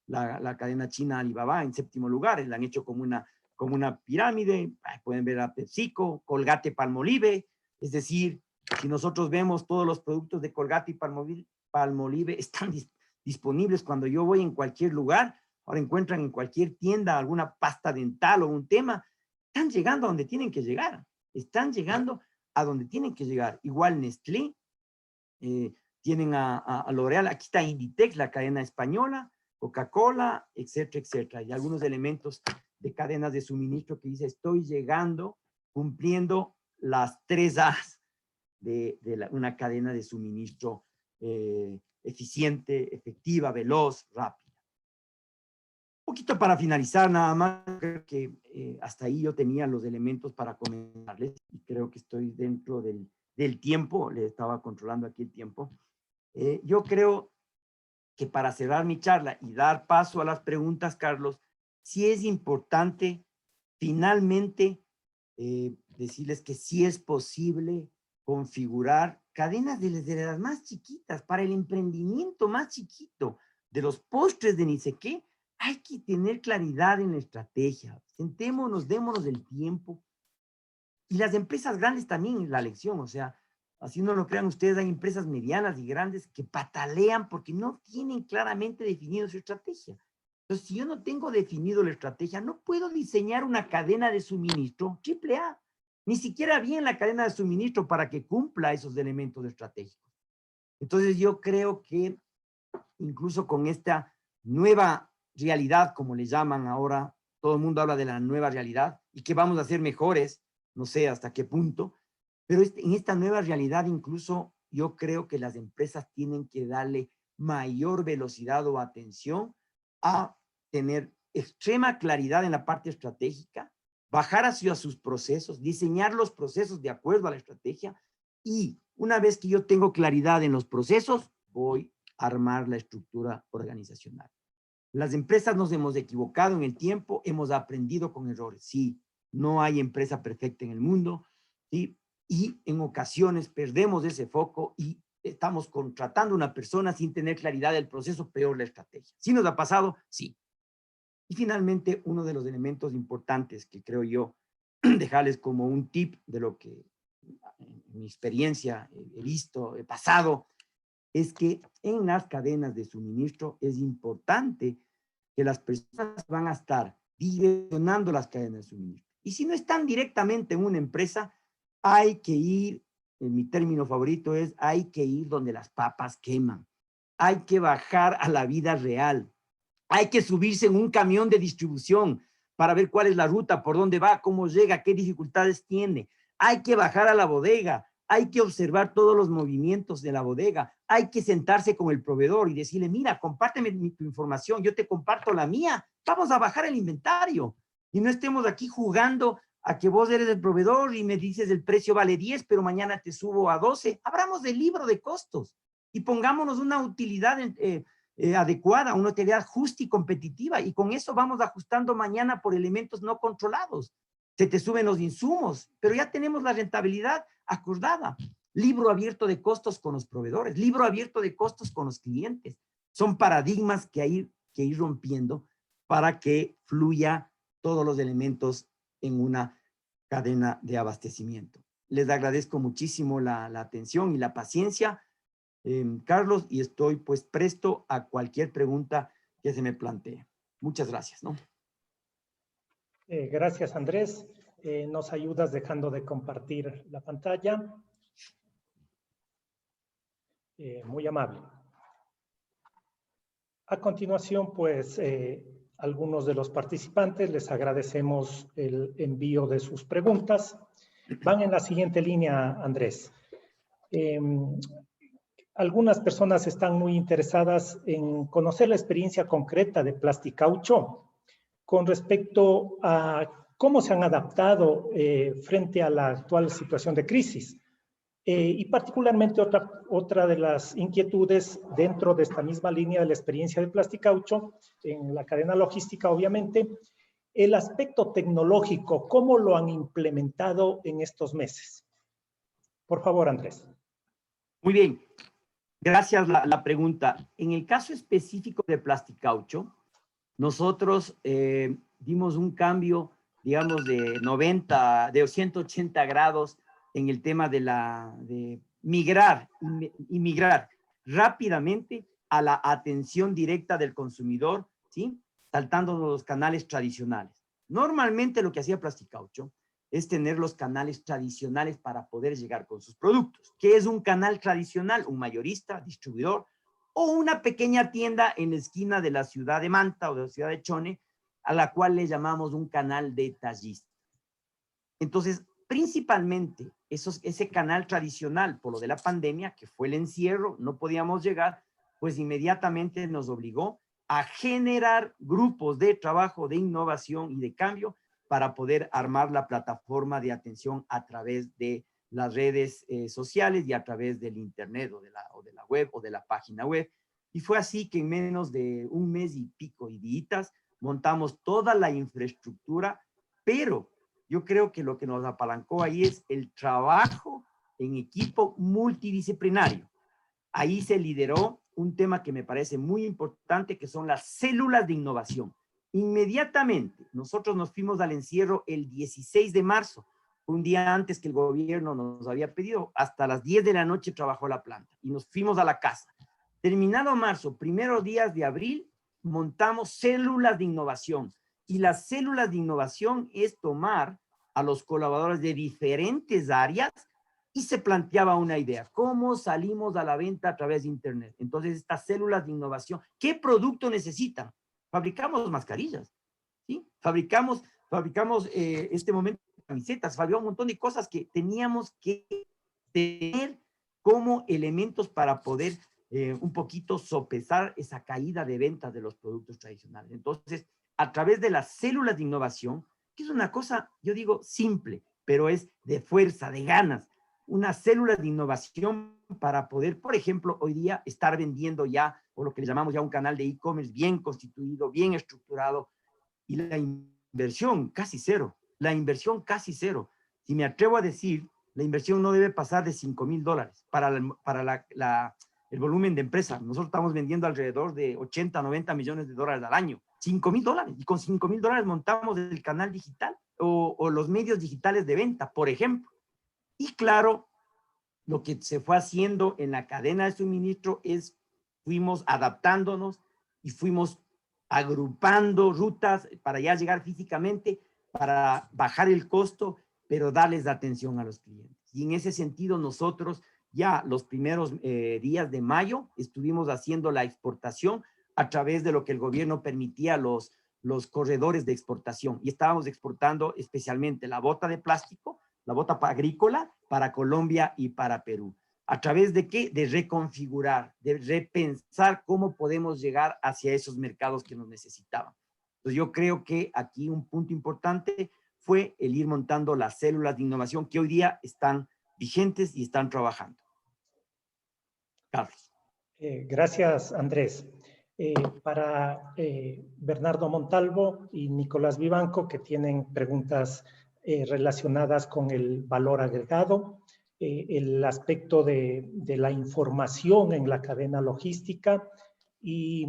la cadena china Alibaba en 7º lugar, la han hecho como una pirámide. Pueden ver a PepsiCo, Colgate, Palmolive. Es decir, si nosotros vemos todos los productos de Colgate y Palmolive están disponibles cuando yo voy en cualquier lugar. Ahora encuentran en cualquier tienda alguna pasta dental o un tema. Están llegando a donde tienen que llegar. Están llegando a donde tienen que llegar. Igual Nestlé, tienen a L'Oréal, aquí está Inditex, la cadena española, Coca-Cola, etcétera, etcétera. Y algunos elementos de cadenas de suministro que dice, estoy llegando, cumpliendo las 3 A's de una cadena de suministro eficiente, efectiva, veloz, rápida. Un poquito para finalizar, nada más, creo que hasta ahí yo tenía los elementos para comentarles y creo que estoy dentro del tiempo, le estaba controlando aquí el tiempo. Yo creo que para cerrar mi charla y dar paso a las preguntas, Carlos, sí es importante finalmente, decirles que sí es posible configurar cadenas desde las más chiquitas, para el emprendimiento más chiquito, de los postres de ni sé qué. Hay que tener claridad en la estrategia. Sentémonos, démonos el tiempo. Y las empresas grandes también, la lección, o sea, así no lo crean ustedes, hay empresas medianas y grandes que patalean porque no tienen claramente definido su estrategia. Entonces, si yo no tengo definido la estrategia, no puedo diseñar una cadena de suministro triple A, ni siquiera bien la cadena de suministro para que cumpla esos elementos estratégicos. Entonces, yo creo que incluso con esta nueva realidad, como le llaman ahora, todo el mundo habla de la nueva realidad y que vamos a ser mejores, no sé hasta qué punto, pero en esta nueva realidad incluso yo creo que las empresas tienen que darle mayor velocidad o atención a tener extrema claridad en la parte estratégica, bajar hacia sus procesos, diseñar los procesos de acuerdo a la estrategia y una vez que yo tengo claridad en los procesos, voy a armar la estructura organizacional. Las empresas nos hemos equivocado en el tiempo, hemos aprendido con errores. Sí, no hay empresa perfecta en el mundo, ¿sí? Y en ocasiones perdemos ese foco y estamos contratando a una persona sin tener claridad del proceso, peor la estrategia. ¿Sí nos ha pasado? Sí. Y finalmente, uno de los elementos importantes que creo yo dejarles como un tip de lo que en mi experiencia he visto, he pasado, es que en las cadenas de suministro es importante que las personas van a estar direccionando las cadenas de suministro. Y si no están directamente en una empresa, hay que ir, en mi término favorito es, hay que ir donde las papas queman. Hay que bajar a la vida real. Hay que subirse en un camión de distribución para ver cuál es la ruta, por dónde va, cómo llega, qué dificultades tiene. Hay que bajar a la bodega, hay que observar todos los movimientos de la bodega, hay que sentarse con el proveedor y decirle, mira, compárteme tu información, yo te comparto la mía, vamos a bajar el inventario. Y no estemos aquí jugando a que vos eres el proveedor y me dices el precio vale 10, pero mañana te subo a 12. Abramos del libro de costos y pongámonos una utilidad adecuada, una utilidad justa y competitiva, y con eso vamos ajustando mañana por elementos no controlados. Se te suben los insumos, pero ya tenemos la rentabilidad acordada. Libro abierto de costos con los proveedores, libro abierto de costos con los clientes. Son paradigmas que hay que ir rompiendo para que fluya todos los elementos en una cadena de abastecimiento. Les agradezco muchísimo la atención y la paciencia, Carlos, y estoy pues presto a cualquier pregunta que se me plantee. Muchas gracias, ¿no? Gracias, Andrés. Nos ayudas dejando de compartir la pantalla. Muy amable. A continuación, pues, algunos de los participantes les agradecemos el envío de sus preguntas. Van en la siguiente línea, Andrés. Algunas personas están muy interesadas en conocer la experiencia concreta de Plasticaucho con respecto a cómo se han adaptado frente a la actual situación de crisis. Y particularmente otra de las inquietudes dentro de esta misma línea de la experiencia de Plasticaucho, en la cadena logística obviamente, el aspecto tecnológico, ¿cómo lo han implementado en estos meses? Por favor, Andrés. Muy bien, gracias la pregunta. En el caso específico de Plasticaucho, nosotros dimos un cambio, digamos, de 180 grados en el tema de migrar rápidamente a la atención directa del consumidor, ¿sí? Saltando los canales tradicionales. Normalmente lo que hacía Plasticaucho es tener los canales tradicionales para poder llegar con sus productos. ¿Qué es un canal tradicional? Un mayorista, distribuidor, o una pequeña tienda en la esquina de la ciudad de Manta o de la ciudad de Chone, a la cual le llamamos un canal detallista. Entonces, principalmente, ese canal tradicional, por lo de la pandemia, que fue el encierro, no podíamos llegar, pues inmediatamente nos obligó a generar grupos de trabajo, de innovación y de cambio para poder armar la plataforma de atención a través de las redes sociales y a través del internet o de la web o de la página web. Y fue así que en menos de un mes y pico y días montamos toda la infraestructura pero yo creo que lo que nos apalancó ahí es el trabajo en equipo multidisciplinario. Ahí se lideró un tema que me parece muy importante, que son las células de innovación. Inmediatamente, nosotros nos fuimos al encierro el 16 de marzo, un día antes que el gobierno nos había pedido. Hasta las 10 de la noche trabajó la planta y nos fuimos a la casa. Terminado marzo, primeros días de abril, montamos células de innovación. Y las células de innovación es tomar a los colaboradores de diferentes áreas y se planteaba una idea. ¿Cómo salimos a la venta a través de Internet? Entonces, estas células de innovación, ¿qué producto necesitan? Fabricamos mascarillas, ¿sí? Fabricamos este momento camisetas, fabricamos un montón de cosas que teníamos que tener como elementos para poder un poquito sopesar esa caída de ventas de los productos tradicionales. Entonces, a través de las células de innovación, que es una cosa, yo digo, simple, pero es de fuerza, de ganas, una célula de innovación para poder, por ejemplo, hoy día estar vendiendo ya, o lo que le llamamos ya un canal de e-commerce bien constituido, bien estructurado, y la inversión casi cero. La inversión casi cero. Si me atrevo a decir, la inversión no debe pasar de $5,000 para el volumen de empresa. Nosotros estamos vendiendo alrededor de 80, 90 millones de dólares al año. $5,000. Y con $5,000 montamos el canal digital o los medios digitales de venta, por ejemplo. Y claro, lo que se fue haciendo en la cadena de suministro es, fuimos adaptándonos y fuimos agrupando rutas para ya llegar físicamente, para bajar el costo, pero darles atención a los clientes. Y en ese sentido nosotros ya los primeros días de mayo estuvimos haciendo la exportación a través de lo que el gobierno permitía los corredores de exportación. Y estábamos exportando especialmente la bota de plástico, la bota agrícola para Colombia y para Perú. ¿A través de qué? De reconfigurar, de repensar cómo podemos llegar hacia esos mercados que nos necesitaban. Entonces yo creo que aquí un punto importante fue el ir montando las células de innovación que hoy día están vigentes y están trabajando. Carlos. Gracias, Andrés. Para Bernardo Montalvo y Nicolás Vivanco, que tienen preguntas relacionadas con el valor agregado, el aspecto de la información en la cadena logística y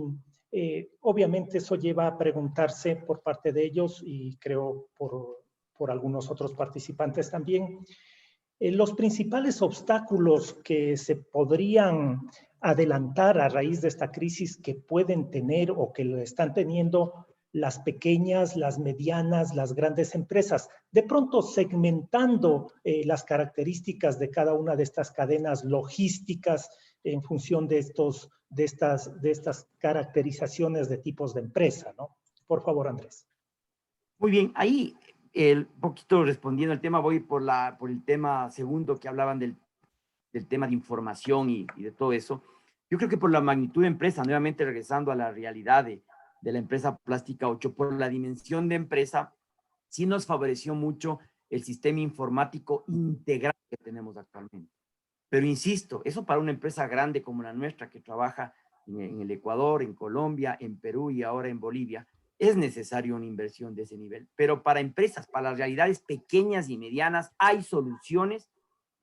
obviamente eso lleva a preguntarse por parte de ellos y creo por algunos otros participantes también, los principales obstáculos que se podrían adelantar a raíz de esta crisis que pueden tener o que lo están teniendo las pequeñas, las medianas, las grandes empresas, de pronto segmentando las características de cada una de estas cadenas logísticas en función de estas caracterizaciones de tipos de empresa, ¿no? Por favor, Andrés. Muy bien, ahí poquito respondiendo al tema, voy por el tema segundo que hablaban del tema de información y de todo eso. Yo creo que por la magnitud de empresa, nuevamente regresando a la realidad de la empresa Plástica 8, por la dimensión de empresa, sí nos favoreció mucho el sistema informático integral que tenemos actualmente. Pero insisto, eso para una empresa grande como la nuestra, que trabaja en el Ecuador, en Colombia, en Perú y ahora en Bolivia, es necesario una inversión de ese nivel. Pero para empresas, para las realidades pequeñas y medianas, hay soluciones.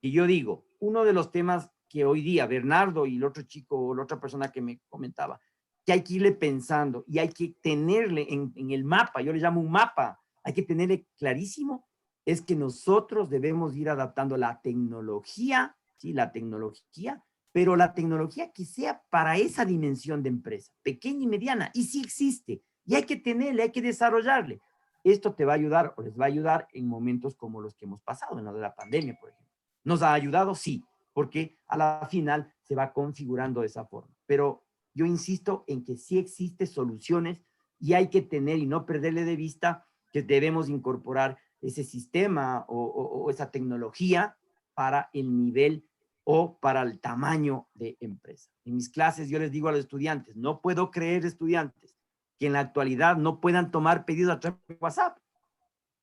Y yo digo, uno de los temas que hoy día Bernardo y el otro chico o la otra persona que me comentaba, que hay que irle pensando y hay que tenerle en el mapa, yo le llamo un mapa, hay que tenerle clarísimo, es que nosotros debemos ir adaptando la tecnología, ¿sí? La tecnología, pero la tecnología que sea para esa dimensión de empresa, pequeña y mediana, y sí existe, y hay que tenerle, hay que desarrollarle. Esto te va a ayudar o les va a ayudar en momentos como los que hemos pasado, en la pandemia, por ejemplo. ¿Nos ha ayudado? Sí, porque a la final se va configurando de esa forma. Pero yo insisto en que sí existen soluciones y hay que tener y no perderle de vista que debemos incorporar ese sistema o esa tecnología para el nivel o para el tamaño de empresa. En mis clases yo les digo a los estudiantes, no puedo creer, estudiantes, que en la actualidad no puedan tomar pedidos a través de WhatsApp.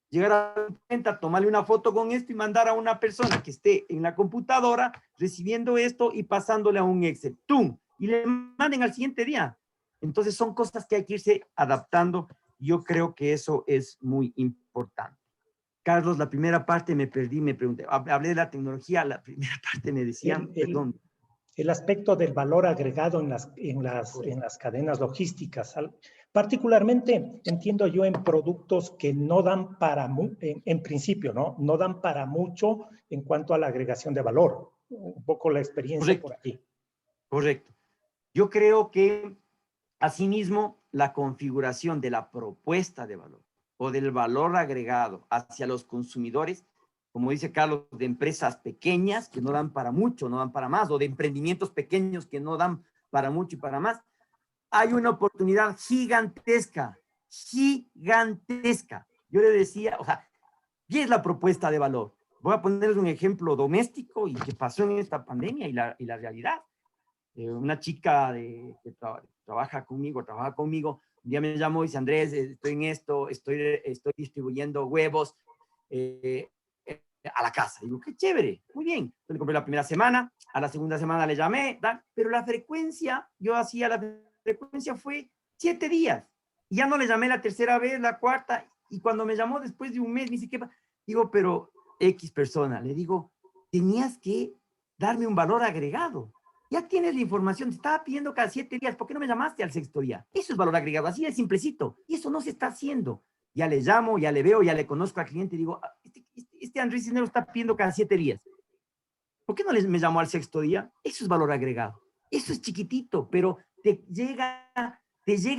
Llegar a la cuenta, tomarle una foto con esto y mandar a una persona que esté en la computadora recibiendo esto y pasándole a un Excel. ¡Tum! Y le manden al siguiente día. Entonces son cosas que hay que irse adaptando. Yo creo que eso es muy importante. importante. Carlos, la primera parte me perdí, me pregunté, hablé de la tecnología, la primera parte me decían, perdón. El aspecto del valor agregado en las cadenas logísticas. Particularmente, entiendo yo, en productos que no dan para, en principio, ¿no? No dan para mucho en cuanto a la agregación de valor. Un poco la experiencia Correcto, por aquí. correcto. Yo creo que, asimismo, la configuración de la propuesta de valor o del valor agregado hacia los consumidores, como dice Carlos, de empresas pequeñas que no dan para mucho, no dan para más, o de emprendimientos pequeños que no dan para mucho y para más, hay una oportunidad gigantesca, gigantesca. Yo le decía, o sea, ¿qué es la propuesta de valor? Voy a ponerles un ejemplo doméstico y que pasó en esta pandemia y la realidad. Una chica que trabaja conmigo, un día me llamó y dice, Andrés, estoy en esto, estoy distribuyendo huevos a la casa. Digo, qué chévere, muy bien. Entonces le compré la primera semana, a la segunda semana le llamé, pero la frecuencia, la frecuencia fue 7 días. Y ya no le llamé la tercera vez, la cuarta, y cuando me llamó después de un mes, me dice, ¿qué? Digo, pero X persona, le digo, tenías que darme un valor agregado. Ya tienes la información, te estaba pidiendo cada 7 días, ¿por qué no me llamaste al 6.º día? Eso es valor agregado, así de simplecito, y eso no se está haciendo. Ya le llamo, ya le veo, ya le conozco al cliente y digo, este Andrés Cisneros está pidiendo cada 7 días. ¿Por qué no me llamó al 6.º día? Eso es valor agregado. Eso es chiquitito, pero te llega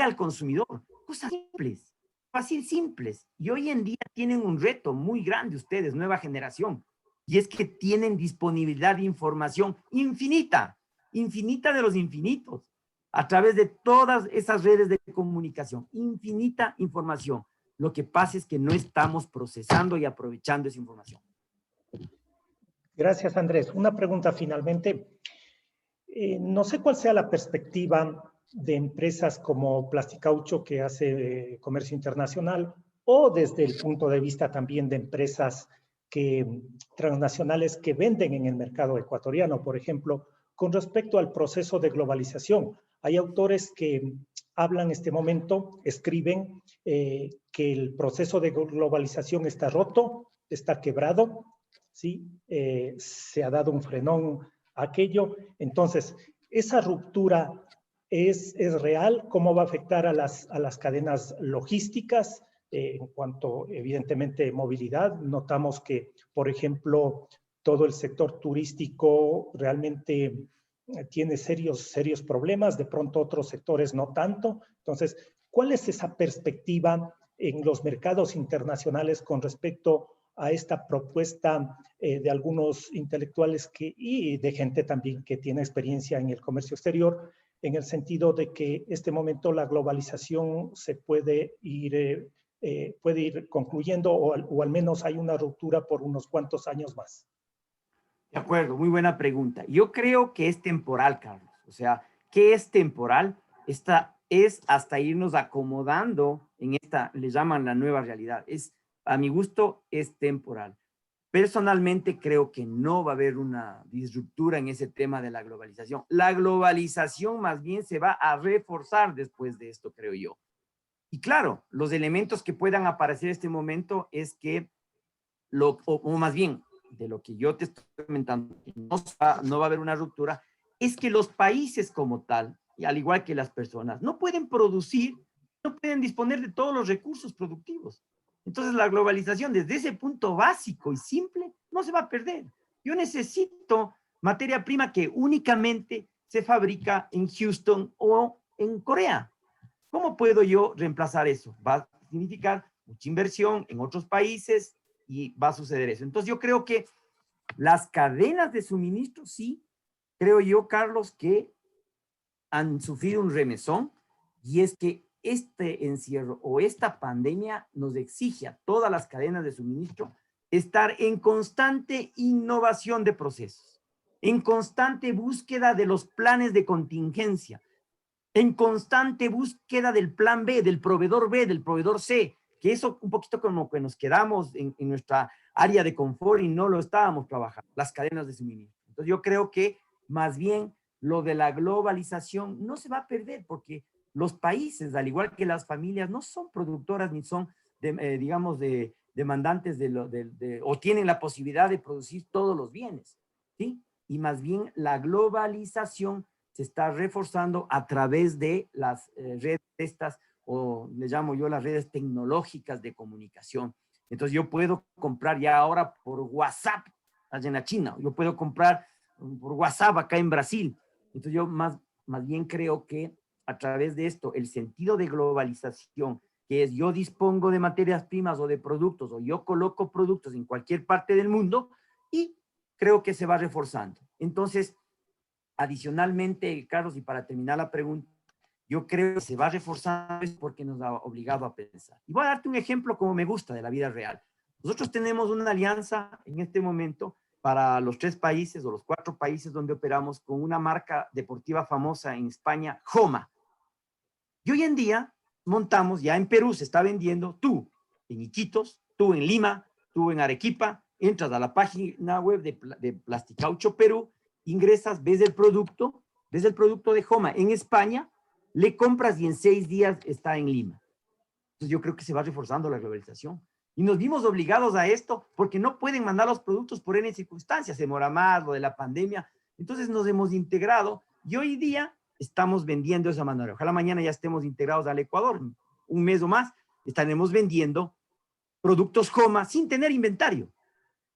al consumidor. Cosas simples, fácil, simples. Y hoy en día tienen un reto muy grande ustedes, nueva generación, y es que tienen disponibilidad de información infinita de los infinitos, a través de todas esas redes de comunicación, infinita información. Lo que pasa es que no estamos procesando y aprovechando esa información. Gracias, Andrés. Una pregunta finalmente. No sé cuál sea la perspectiva de empresas como Plasticaucho, que hace comercio internacional, o desde el punto de vista también de empresas transnacionales que venden en el mercado ecuatoriano, por ejemplo, con respecto al proceso de globalización. Hay autores que hablan este momento, escriben que el proceso de globalización está roto, está quebrado, ¿sí? Se ha dado un frenón a aquello. Entonces, esa ruptura es real. ¿Cómo va a afectar a las cadenas logísticas? En cuanto, evidentemente, movilidad, notamos que, por ejemplo, todo el sector turístico realmente tiene serios problemas, de pronto otros sectores no tanto. Entonces, ¿cuál es esa perspectiva en los mercados internacionales con respecto a esta propuesta de algunos intelectuales y de gente también que tiene experiencia en el comercio exterior, en el sentido de que este momento la globalización se puede ir concluyendo o al menos hay una ruptura por unos cuantos años más? De acuerdo, muy buena pregunta. Yo creo que es temporal, Carlos. O sea, ¿qué es temporal? Esta es hasta irnos acomodando en esta, le llaman la nueva realidad. A mi gusto, es temporal. Personalmente creo que no va a haber una disruptura en ese tema de la globalización. La globalización más bien se va a reforzar después de esto, creo yo. Y claro, los elementos que puedan aparecer en este momento es que, o más bien, de lo que yo te estoy comentando, no va a haber una ruptura, es que los países como tal, y al igual que las personas, no pueden producir, no pueden disponer de todos los recursos productivos. Entonces la globalización desde ese punto básico y simple no se va a perder. Yo necesito materia prima que únicamente se fabrica en Houston o en Corea. ¿Cómo puedo yo reemplazar eso? Va a significar mucha inversión en otros países y va a suceder eso. Entonces yo creo que las cadenas de suministro, sí, creo yo, Carlos, que han sufrido un remesón, y es que este encierro o esta pandemia nos exige a todas las cadenas de suministro estar en constante innovación de procesos, en constante búsqueda de los planes de contingencia, en constante búsqueda del plan B, del proveedor C, que eso un poquito como que nos quedamos en nuestra área de confort y no lo estábamos trabajando, las cadenas de suministro. Entonces yo creo que más bien lo de la globalización no se va a perder, porque los países, al igual que las familias, no son productoras ni son, digamos, de demandantes o tienen la posibilidad de producir todos los bienes, ¿sí? Y más bien la globalización se está reforzando a través de las redes estas, o le llamo yo las redes tecnológicas de comunicación. Entonces yo puedo comprar ya ahora por WhatsApp allá en la China, yo puedo comprar por WhatsApp acá en Brasil. Entonces yo más bien creo que a través de esto, el sentido de globalización, que es yo dispongo de materias primas o de productos, o yo coloco productos en cualquier parte del mundo, y creo que se va reforzando. Entonces, adicionalmente, Carlos, y para terminar la pregunta, yo creo que se va reforzando porque nos ha obligado a pensar. Y voy a darte un ejemplo como me gusta de la vida real. Nosotros tenemos una alianza en este momento para los 3 países o los 4 países donde operamos con una marca deportiva famosa en España, Joma. Y hoy en día montamos, ya en Perú se está vendiendo, tú en Iquitos, tú en Lima, tú en Arequipa, entras a la página web de Plasticaucho Perú, ingresas, ves el producto de Joma en España, le compras y en 6 días está en Lima. Entonces yo creo que se va reforzando la globalización. Y nos vimos obligados a esto porque no pueden mandar los productos por N circunstancias, se demora más, lo de la pandemia. Entonces nos hemos integrado y hoy día estamos vendiendo de esa manera. Ojalá mañana ya estemos integrados al Ecuador. Un mes o más estaremos vendiendo productos Joma sin tener inventario.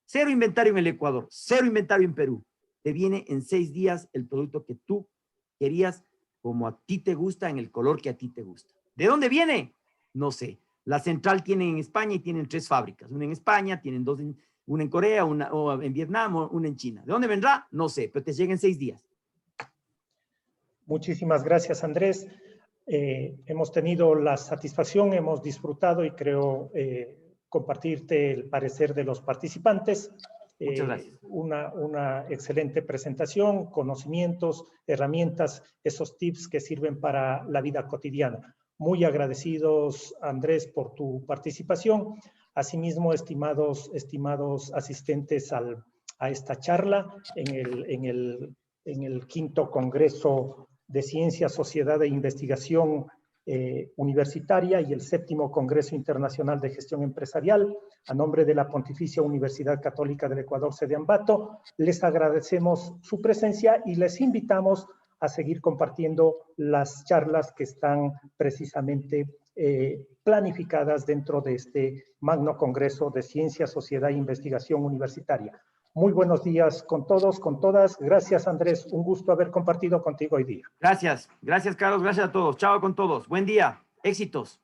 0 inventario en el Ecuador, 0 inventario en Perú. Te viene en 6 días el producto que tú querías, como a ti te gusta, en el color que a ti te gusta. ¿De dónde viene? No sé. La central tiene en España y tienen 3 fábricas. Una en España, tienen 2, una en Corea, una o en Vietnam, o una en China. ¿De dónde vendrá? No sé, pero te llega en 6 días. Muchísimas gracias, Andrés. Hemos tenido la satisfacción, hemos disfrutado y creo compartirte el parecer de los participantes. Muchas gracias. Una excelente presentación, conocimientos, herramientas, esos tips que sirven para la vida cotidiana. Muy agradecidos, Andrés, por tu participación. Asimismo, estimados asistentes a esta charla en el 5º Congreso de Ciencia, Sociedad e Investigación Universitaria y el 7º Congreso Internacional de Gestión Empresarial. A nombre de la Pontificia Universidad Católica del Ecuador, sede Ambato, les agradecemos su presencia y les invitamos a seguir compartiendo las charlas que están precisamente planificadas dentro de este Magno Congreso de Ciencia, Sociedad e Investigación Universitaria. Muy buenos días con todos, con todas. Gracias, Andrés. Un gusto haber compartido contigo hoy día. Gracias. Gracias, Carlos. Gracias a todos. Chao con todos. Buen día. Éxitos.